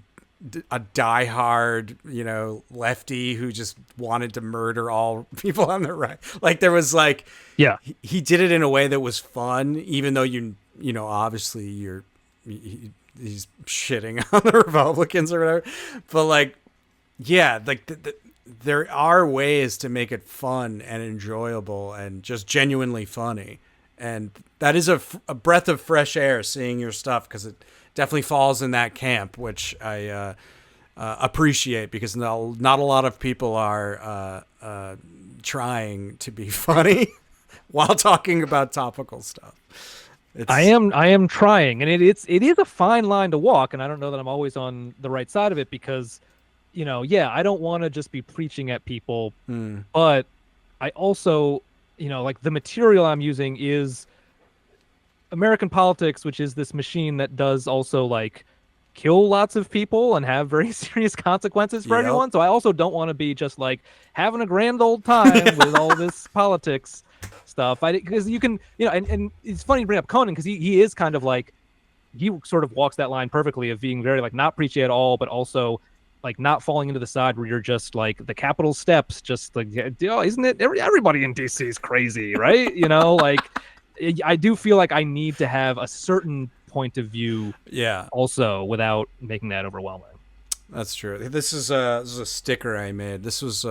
a diehard, lefty who just wanted to murder all people on the right. Like, there was like, Yeah. he did it in a way that was fun, even though obviously he's shitting on the Republicans or whatever. But like, yeah, like there are ways to make it fun and enjoyable and just genuinely funny. And that is a breath of fresh air seeing your stuff, because it definitely falls in that camp, which I appreciate, because not a lot of people are trying to be funny while talking about topical stuff. I am trying, and it is a fine line to walk, and I don't know that I'm always on the right side of it, because yeah, I don't want to just be preaching at people, but I also, like, the material I'm using is American politics, which is this machine that does also like kill lots of people and have very serious consequences for everyone. So I also don't want to be just like having a grand old time with all this politics stuff. Because you can, and it's funny to bring up Conan, because he is kind of like, he sort of walks that line perfectly of being very like not preachy at all, but also like not falling into the side where you're just like the Capitol steps, just like, isn't it? Everybody in DC is crazy, right? Like, I do feel like I need to have a certain point of view, also, without making that overwhelming. That's true. This is a sticker I made. This was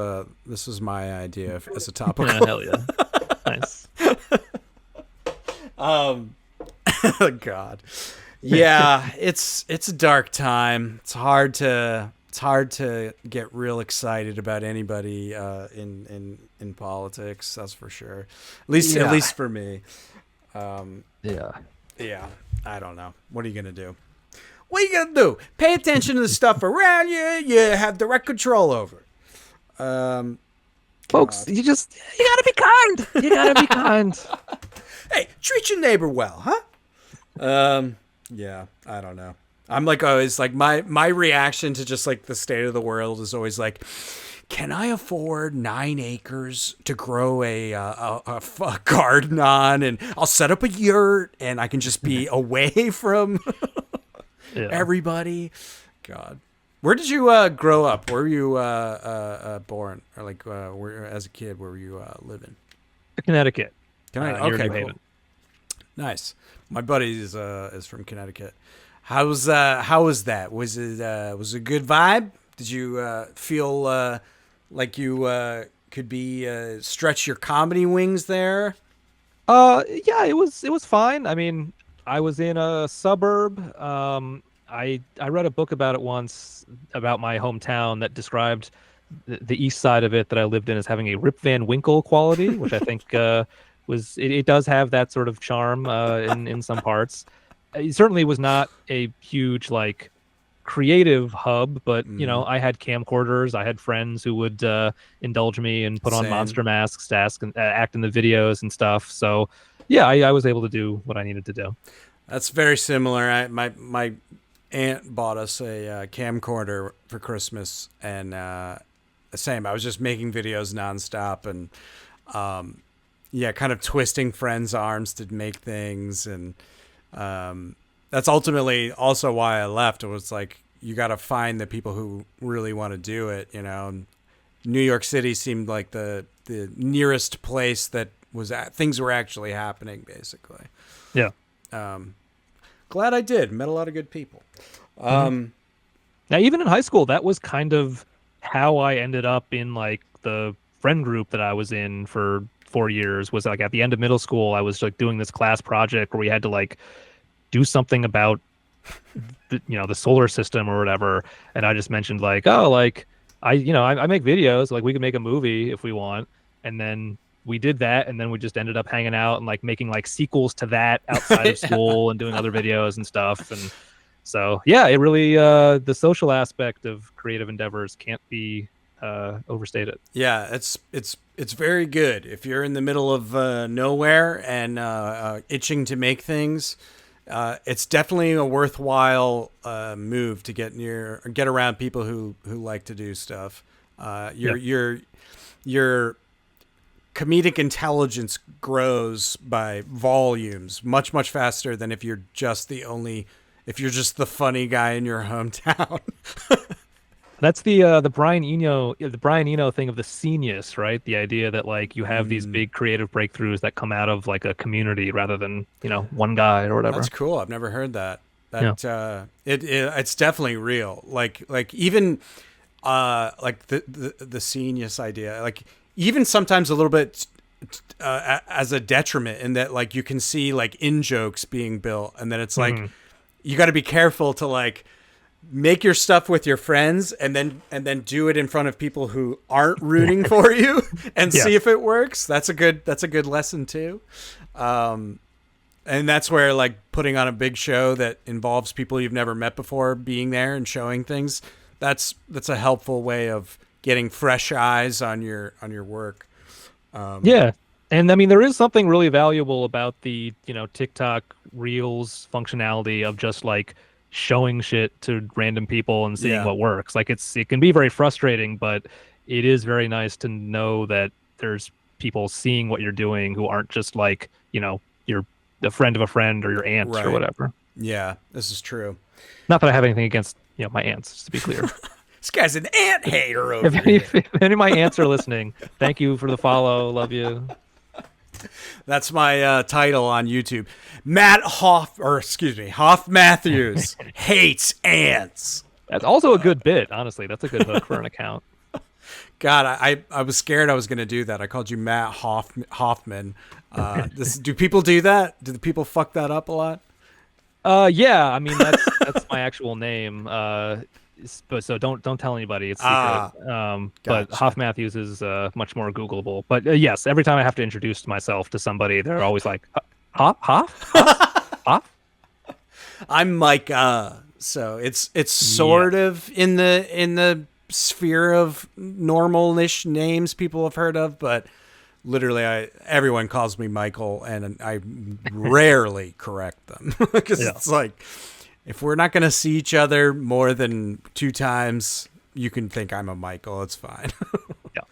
my idea as a topical. Yeah, hell yeah, nice. Oh God, yeah. It's a dark time. It's hard to get real excited about anybody in politics. That's for sure. At least for me. Yeah. I don't know. What are you gonna do? What are you gonna do? Pay attention to the stuff around you. You have direct control over. Folks, you gotta be kind. You gotta be kind. Hey, treat your neighbor well, huh? Yeah, I don't know. I'm like always like my reaction to just like the state of the world is always like, can I afford 9 acres to grow a garden on, and I'll set up a yurt, and I can just be away from everybody. God, where did you grow up? Where were you born, or like as a kid? Where were you living? Connecticcut. Okay, cool. Nice. My buddy is from Connecticut. How was that? Was it a good vibe? Did you feel like you could be stretch your comedy wings there? Yeah, it was fine. I mean, I was in a suburb. I read a book about it once, about my hometown, that described the east side of it that I lived in as having a Rip Van Winkle quality, which I think it does have that sort of charm in some parts. It certainly was not a huge like creative hub, but I had camcorders. I had friends who would indulge me and put on monster masks to act in the videos and stuff. So yeah, I was able to do what I needed to do. That's very similar. My aunt bought us a camcorder for Christmas, and same. I was just making videos nonstop, and kind of twisting friends' arms to make things, and that's ultimately also why I left. It was like, you got to find the people who really want to do it. And New York City seemed like the nearest place that things were actually happening, basically. Yeah. Glad I did. Met a lot of good people. Now, even in high school, that was kind of how I ended up in like the friend group that I was in for 4 years. Was like at the end of middle school, I was like doing this class project where we had to like do something about the solar system or whatever, and I just mentioned like, oh, like I make videos, like we could make a movie if we want, and then we did that, and then we just ended up hanging out and like making like sequels to that outside of school and doing other videos and stuff. And so yeah, it really the social aspect of creative endeavors can't be overstated. Yeah, it's very good if you're in the middle of nowhere and itching to make things. It's definitely a worthwhile move to get around people who like to do stuff. Your comedic intelligence grows by volumes much faster than if you're just the funny guy in your hometown. That's the Brian Eno thing of the scenius, right? The idea that like you have these big creative breakthroughs that come out of like a community rather than one guy or whatever. That's cool. I've never heard that. It's definitely real. Like even like the scenius idea. Like even sometimes a little bit as a detriment in that like you can see like in jokes being built, and then it's like you got to be careful to like make your stuff with your friends and then do it in front of people who aren't rooting for you and see if it works. That's a good lesson too. And that's where like putting on a big show that involves people you've never met before being there and showing things, that's a helpful way of getting fresh eyes on your work. Yeah. And I mean, there is something really valuable about the, TikTok Reels functionality of just like showing shit to random people and seeing what works. Like it can be very frustrating, but it is very nice to know that there's people seeing what you're doing who aren't just like, you're a friend of a friend or your aunt or whatever. Yeah, this is true. Not that I have anything against, my aunts, just to be clear. This guy's an ant hater over here. If any of my aunts are listening, thank you for the follow. Love you. That's my title on YouTube. Hoff Matthews hates ants. That's also a good bit, honestly. That's a good hook for an account. God, I was scared I was going to do that. I called you Matt Hoffman. Do people do that? Do the people fuck that up a lot? Yeah, I mean that's my actual name. So don't tell anybody. It's secret. Gotcha. But Hoff Matthews is much more Googleable. But yes, every time I have to introduce myself to somebody, they're always like, Hoff? I'm Mike. So it's sort of in the sphere of normal-ish names people have heard of, but literally everyone calls me Michael, and I rarely correct them because it's like, if we're not going to see each other more than 2 times, you can think I'm a Michael. It's fine. Yeah.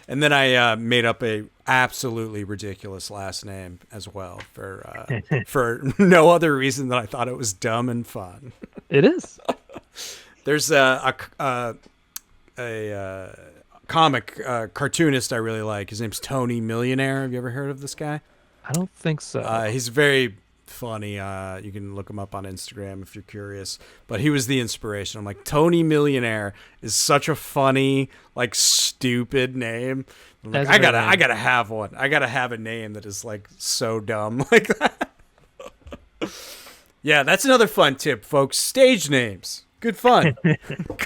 And then I made up a absolutely ridiculous last name as well for no other reason than I thought it was dumb and fun. It is. There's a comic cartoonist I really like. His name's Tony Millionaire. Have you ever heard of this guy? I don't think so. He's very funny. You can look him up on Instagram if you're curious, but he was the inspiration. I'm like, Tony Millionaire is such a funny, like, stupid name. I'm like, I gotta have one. I gotta have a name that is like so dumb like that. Yeah, that's another fun tip, folks. Stage names, good fun.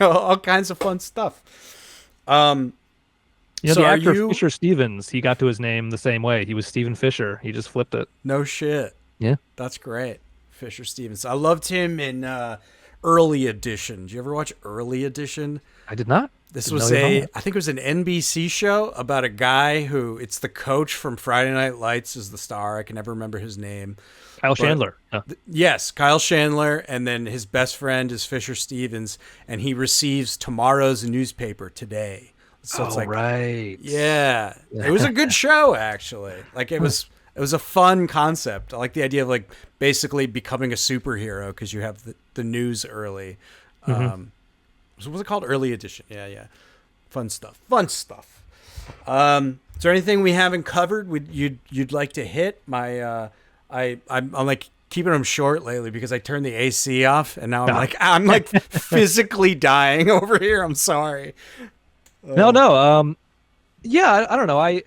All kinds of fun stuff. So the actor Fisher Stevens, he got to his name the same way. He was Stephen Fisher. He just flipped it. No shit. Yeah. That's great. Fisher Stevens. I loved him in Early Edition. Did you ever watch Early Edition? I did not. This was I think it was an NBC show about a guy who, it's the coach from Friday Night Lights is the star. I can never remember his name. Kyle Chandler. Yes, Kyle Chandler. And then his best friend is Fisher Stevens. And he receives tomorrow's newspaper today. So it's like, right. Yeah. It was a good show, actually. Like it was a fun concept. I like the idea of like basically becoming a superhero because you have the news early. Mhm. So what's it called? Early edition. Yeah, yeah. Fun stuff. Fun stuff. Is there anything we haven't covered? You'd like to hit? I'm like keeping them short lately because I turned the AC off and now I'm like physically dying over here. I'm sorry. No, no. Yeah, I don't know.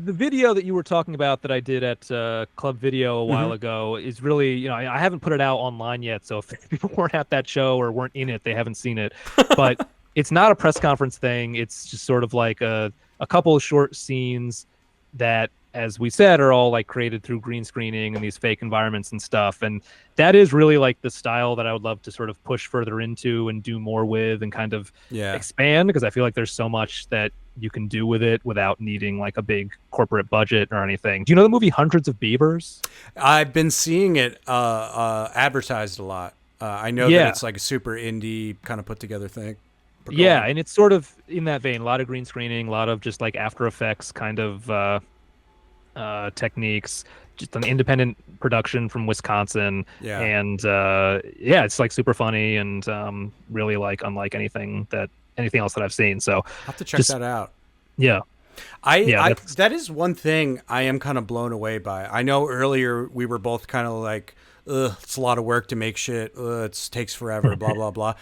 The video that you were talking about that I did at Club Video a while ago is really, I haven't put it out online yet. So if people weren't at that show or weren't in it, they haven't seen it. But it's not a press conference thing. It's just sort of like a couple of short scenes that, as we said, are all like created through green screening and these fake environments and stuff. And that is really like the style that I would love to sort of push further into and do more with and kind of expand, because I feel like there's so much that you can do with it without needing like a big corporate budget or anything. Do you know the movie Hundreds of Beavers? I've been seeing it advertised a lot. I know that it's like a super indie kind of put together thing. Yeah, and it's sort of in that vein. A lot of green screening, a lot of just like After Effects kind of techniques, just an independent production from Wisconsin. And it's like super funny and really like unlike anything else that I've seen. So I'll have to check that out. Yeah. That is one thing I am kind of blown away by. I know earlier we were both kind of like, ugh, it's a lot of work to make shit. Ugh, it takes forever, blah, blah, blah.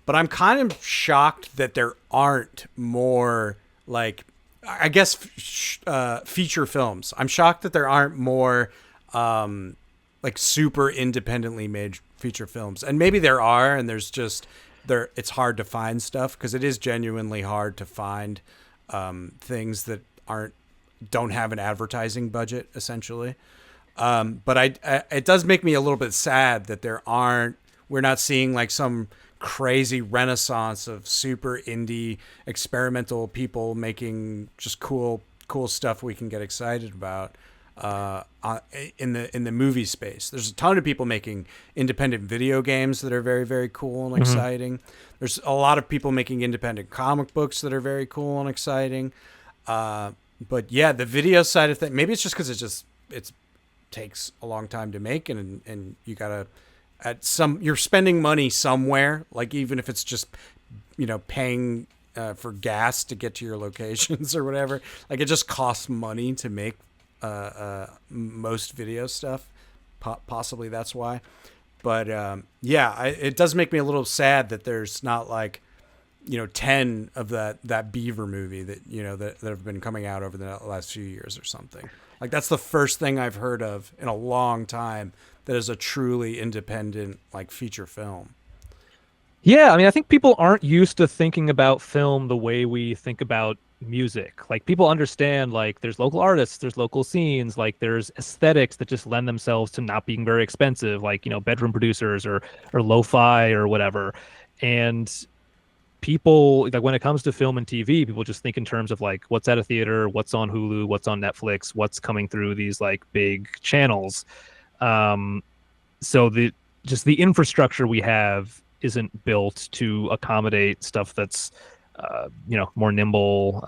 But I'm kind of shocked that there aren't more like, I guess, feature films. I'm shocked that there aren't more like super independently made feature films. And maybe there are, and it's hard to find stuff because it is genuinely hard to find things that don't have an advertising budget essentially. But it does make me a little bit sad that we're not seeing like some crazy renaissance of super indie experimental people making just cool stuff we can get excited about in the movie space. There's a ton of people making independent video games that are very, very cool and exciting. There's a lot of people making independent comic books that are very cool and exciting. But yeah, the video side of things, maybe it's just because it takes a long time to make and you gotta you're spending money somewhere, like even if it's just, paying for gas to get to your locations or whatever, like it just costs money to make most video stuff. Possibly that's why. But it does make me a little sad that there's not like, 10 of that Beaver movie that have been coming out over the last few years or something. Like that's the first thing I've heard of in a long time that is a truly independent like feature film. Yeah, I mean, I think people aren't used to thinking about film the way we think about music. Like people understand like there's local artists, there's local scenes, like there's aesthetics that just lend themselves to not being very expensive, like, bedroom producers or lo-fi or whatever. And people, like when it comes to film and TV, people just think in terms of like what's at a theater, what's on Hulu, what's on Netflix, what's coming through these like big channels. So the infrastructure we have isn't built to accommodate stuff that's more nimble,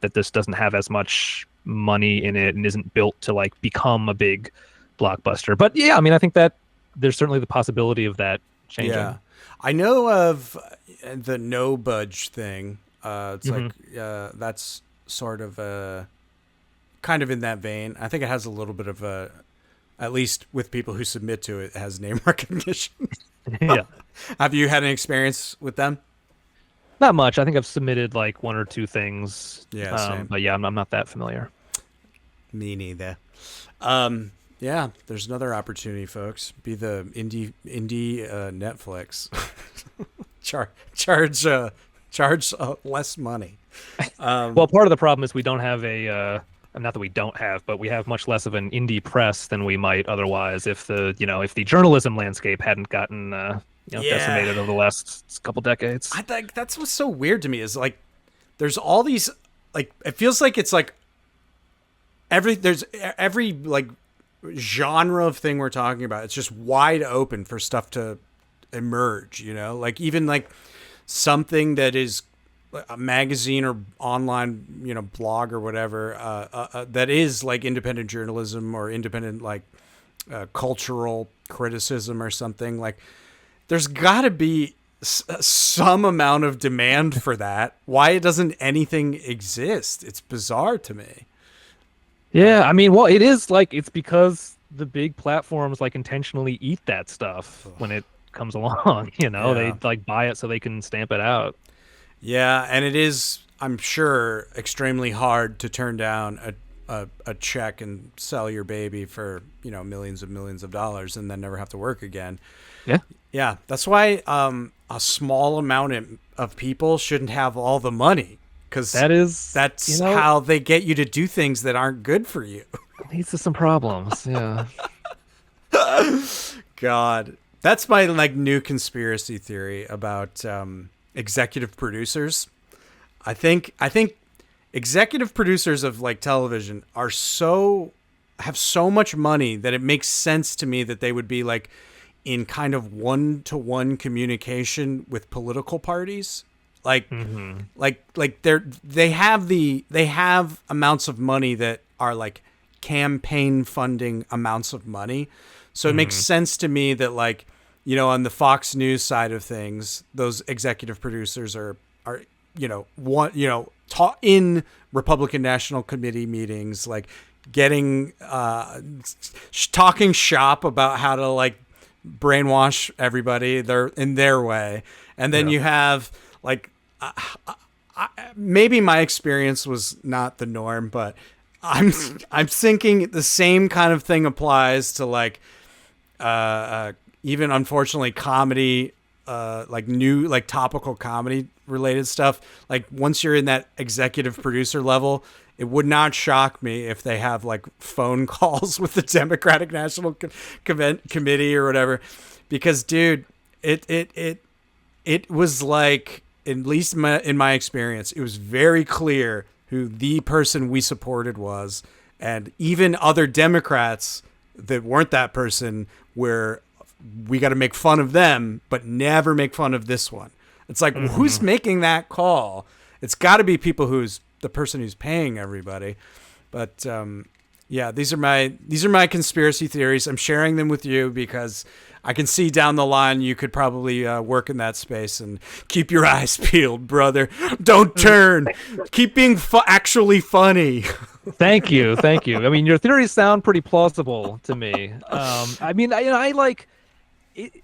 that this doesn't have as much money in it and isn't built to like become a big blockbuster. But yeah, I mean, I think that there's certainly the possibility of that changing. Yeah. I know of the no budge thing. It's like that's sort of kind of in that vein. I think it has a little bit of at least with people who submit to it, it has name recognition. Yeah. Have you had an experience with them? Not much. I think I've submitted like one or two things. Yeah, same. But yeah, I'm not that familiar. Me neither. Yeah, there's another opportunity, folks. Be the indie Netflix. charge less money. Well, part of the problem is we don't have not that we don't have, but we have much less of an indie press than we might otherwise if the journalism landscape hadn't gotten decimated over the last couple decades. I think that's what's so weird to me is like there's all these like it feels like it's like every like genre of thing we're talking about, it's just wide open for stuff to emerge, like even like something that is a magazine or online, blog or whatever, that is like independent journalism or independent like cultural criticism or something. Like there's got to be some amount of demand for that. Why doesn't anything exist? It's bizarre to me. Yeah, I mean, well, it is like it's because the big platforms like intentionally eat that stuff when it comes along, they Yeah. like buy it so they can stamp it out. Yeah, and it is, I'm sure, extremely hard to turn down a check and sell your baby for, millions of dollars and then never have to work again. Yeah. Yeah, that's why a small amount of people shouldn't have all the money, because That is, that's how they get you to do things that aren't good for you. leads to some problems. Yeah. God, that's my like new conspiracy theory about executive producers. I think executive producers of like television have so much money that it makes sense to me that they would be like in kind of one-to-one communication with political parties. Like they have amounts of money that are like campaign funding amounts of money. So it makes sense to me that like, on the Fox News side of things, those executive producers are in Republican National Committee meetings, like getting talking shop about how to like brainwash everybody in their way. And then you have like maybe my experience was not the norm, but I'm thinking the same kind of thing applies to like even unfortunately comedy, like new like topical comedy related stuff. Like once you're in that executive producer level, it would not shock me if they have like phone calls with the Democratic National Committee or whatever, because dude, it was like, at least in my experience, it was very clear who the person we supported was, and even other Democrats that weren't that person, where we got to make fun of them, but never make fun of this one. It's like, who's making that call? It's got to be people the person who's paying everybody. But yeah, these are my conspiracy theories. I'm sharing them with you because I can see down the line you could probably work in that space, and keep your eyes peeled, brother. Don't turn. Keep being actually funny. Thank you. Thank you. I mean, your theories sound pretty plausible to me. I mean, I like it.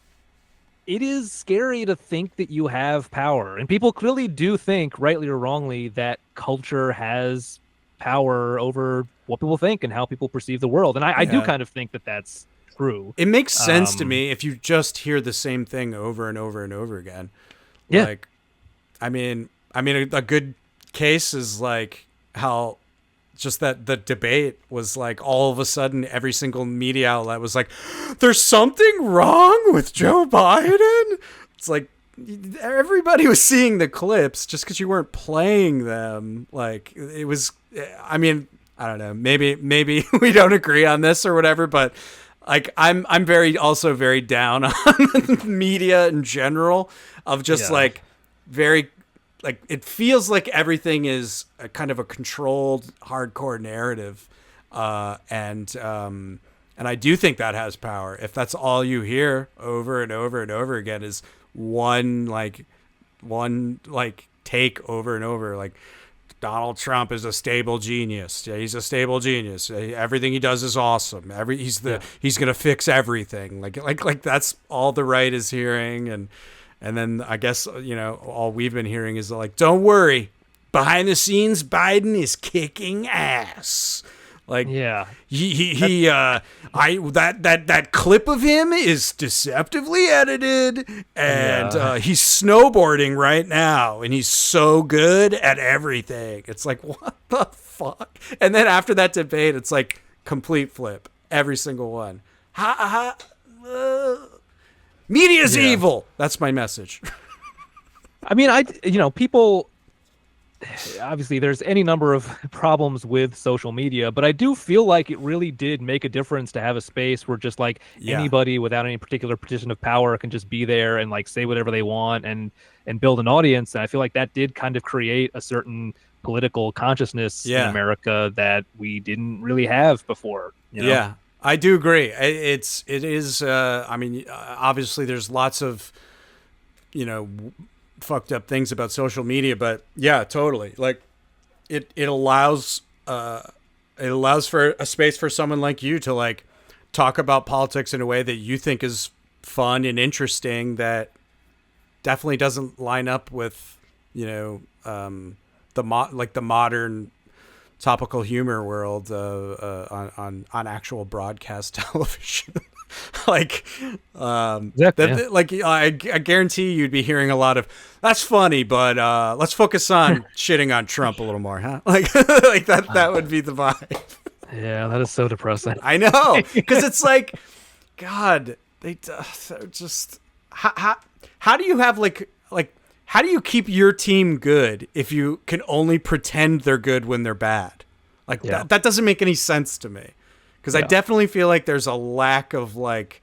It is scary to think that you have power, and people clearly do think, rightly or wrongly, that culture has power over what people think and how people perceive the world. And I do kind of think that that's true. It makes sense to me if you just hear the same thing over and over and over again. Yeah. Like, I mean, a good case is like how just that the debate was like, all of a sudden every single media outlet was like, there's something wrong with Joe Biden. It's like everybody was seeing the clips just because you weren't playing them. Like it was, I mean, I don't know, maybe we don't agree on this or whatever, but like I'm also very down on media in general, of just like very, like it feels like everything is a kind of a controlled, hardcore narrative, and I do think that has power. If that's all you hear over and over and over again is one take over and over, like Donald Trump is a stable genius. Yeah, he's a stable genius. Everything he does is awesome. He's gonna fix everything. Like that's all the right is hearing. And then I guess, all we've been hearing is like, don't worry, behind the scenes, Biden is kicking ass. Like, yeah, that clip of him is deceptively edited, and he's snowboarding right now, and he's so good at everything. It's like, what the fuck? And then after that debate, it's like complete flip, every single one. Media's evil. That's my message. I mean, people, obviously there's any number of problems with social media, but I do feel like it really did make a difference to have a space where just like anybody without any particular position of power can just be there and like say whatever they want and build an audience. And I feel like that did kind of create a certain political consciousness in America that we didn't really have before. Yeah. I do agree. It is. I mean, obviously, there's lots of fucked up things about social media, but yeah, totally. Like it allows for a space for someone like you to like talk about politics in a way that you think is fun and interesting, that definitely doesn't line up with, the modern topical humor world on actual broadcast television. Like, I guarantee you'd be hearing a lot of, that's funny, but let's focus on shitting on Trump a little more, huh? Like, like that would be the vibe. Yeah, that is so depressing. I know, because it's like, God, they're just how do you have like how do you keep your team good if you can only pretend they're good when they're bad? Like that doesn't make any sense to me. Because I definitely feel like there's a lack of like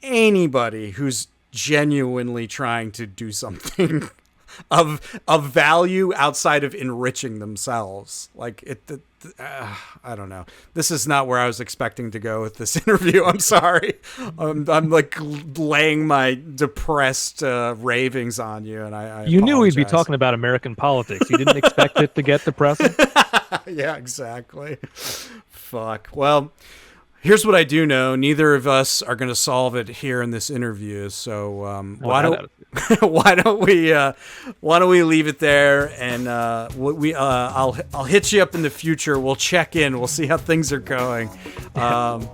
anybody who's genuinely trying to do something of value outside of enriching themselves. Like I don't know. This is not where I was expecting to go with this interview. I'm sorry. I'm like laying my depressed ravings on you, and I you knew we'd be apologize. talking about American politics. You didn't expect it to get depressing. Yeah, exactly. Fuck. Well, here's what I do know. Neither of us are going to solve it here in this interview. So why don't we leave it there, and I'll hit you up in the future. We'll check in. We'll see how things are going. And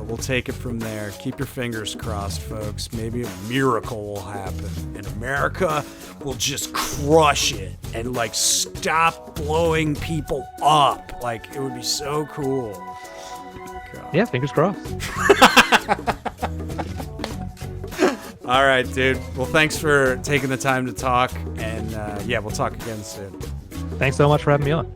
we'll take it from there. Keep your fingers crossed, folks. Maybe a miracle will happen, and America will just crush it and like stop blowing people up. Like, it would be so cool. God. Yeah, fingers crossed. All right, dude. Well, thanks for taking the time to talk, and we'll talk again soon. Thanks so much for having me on.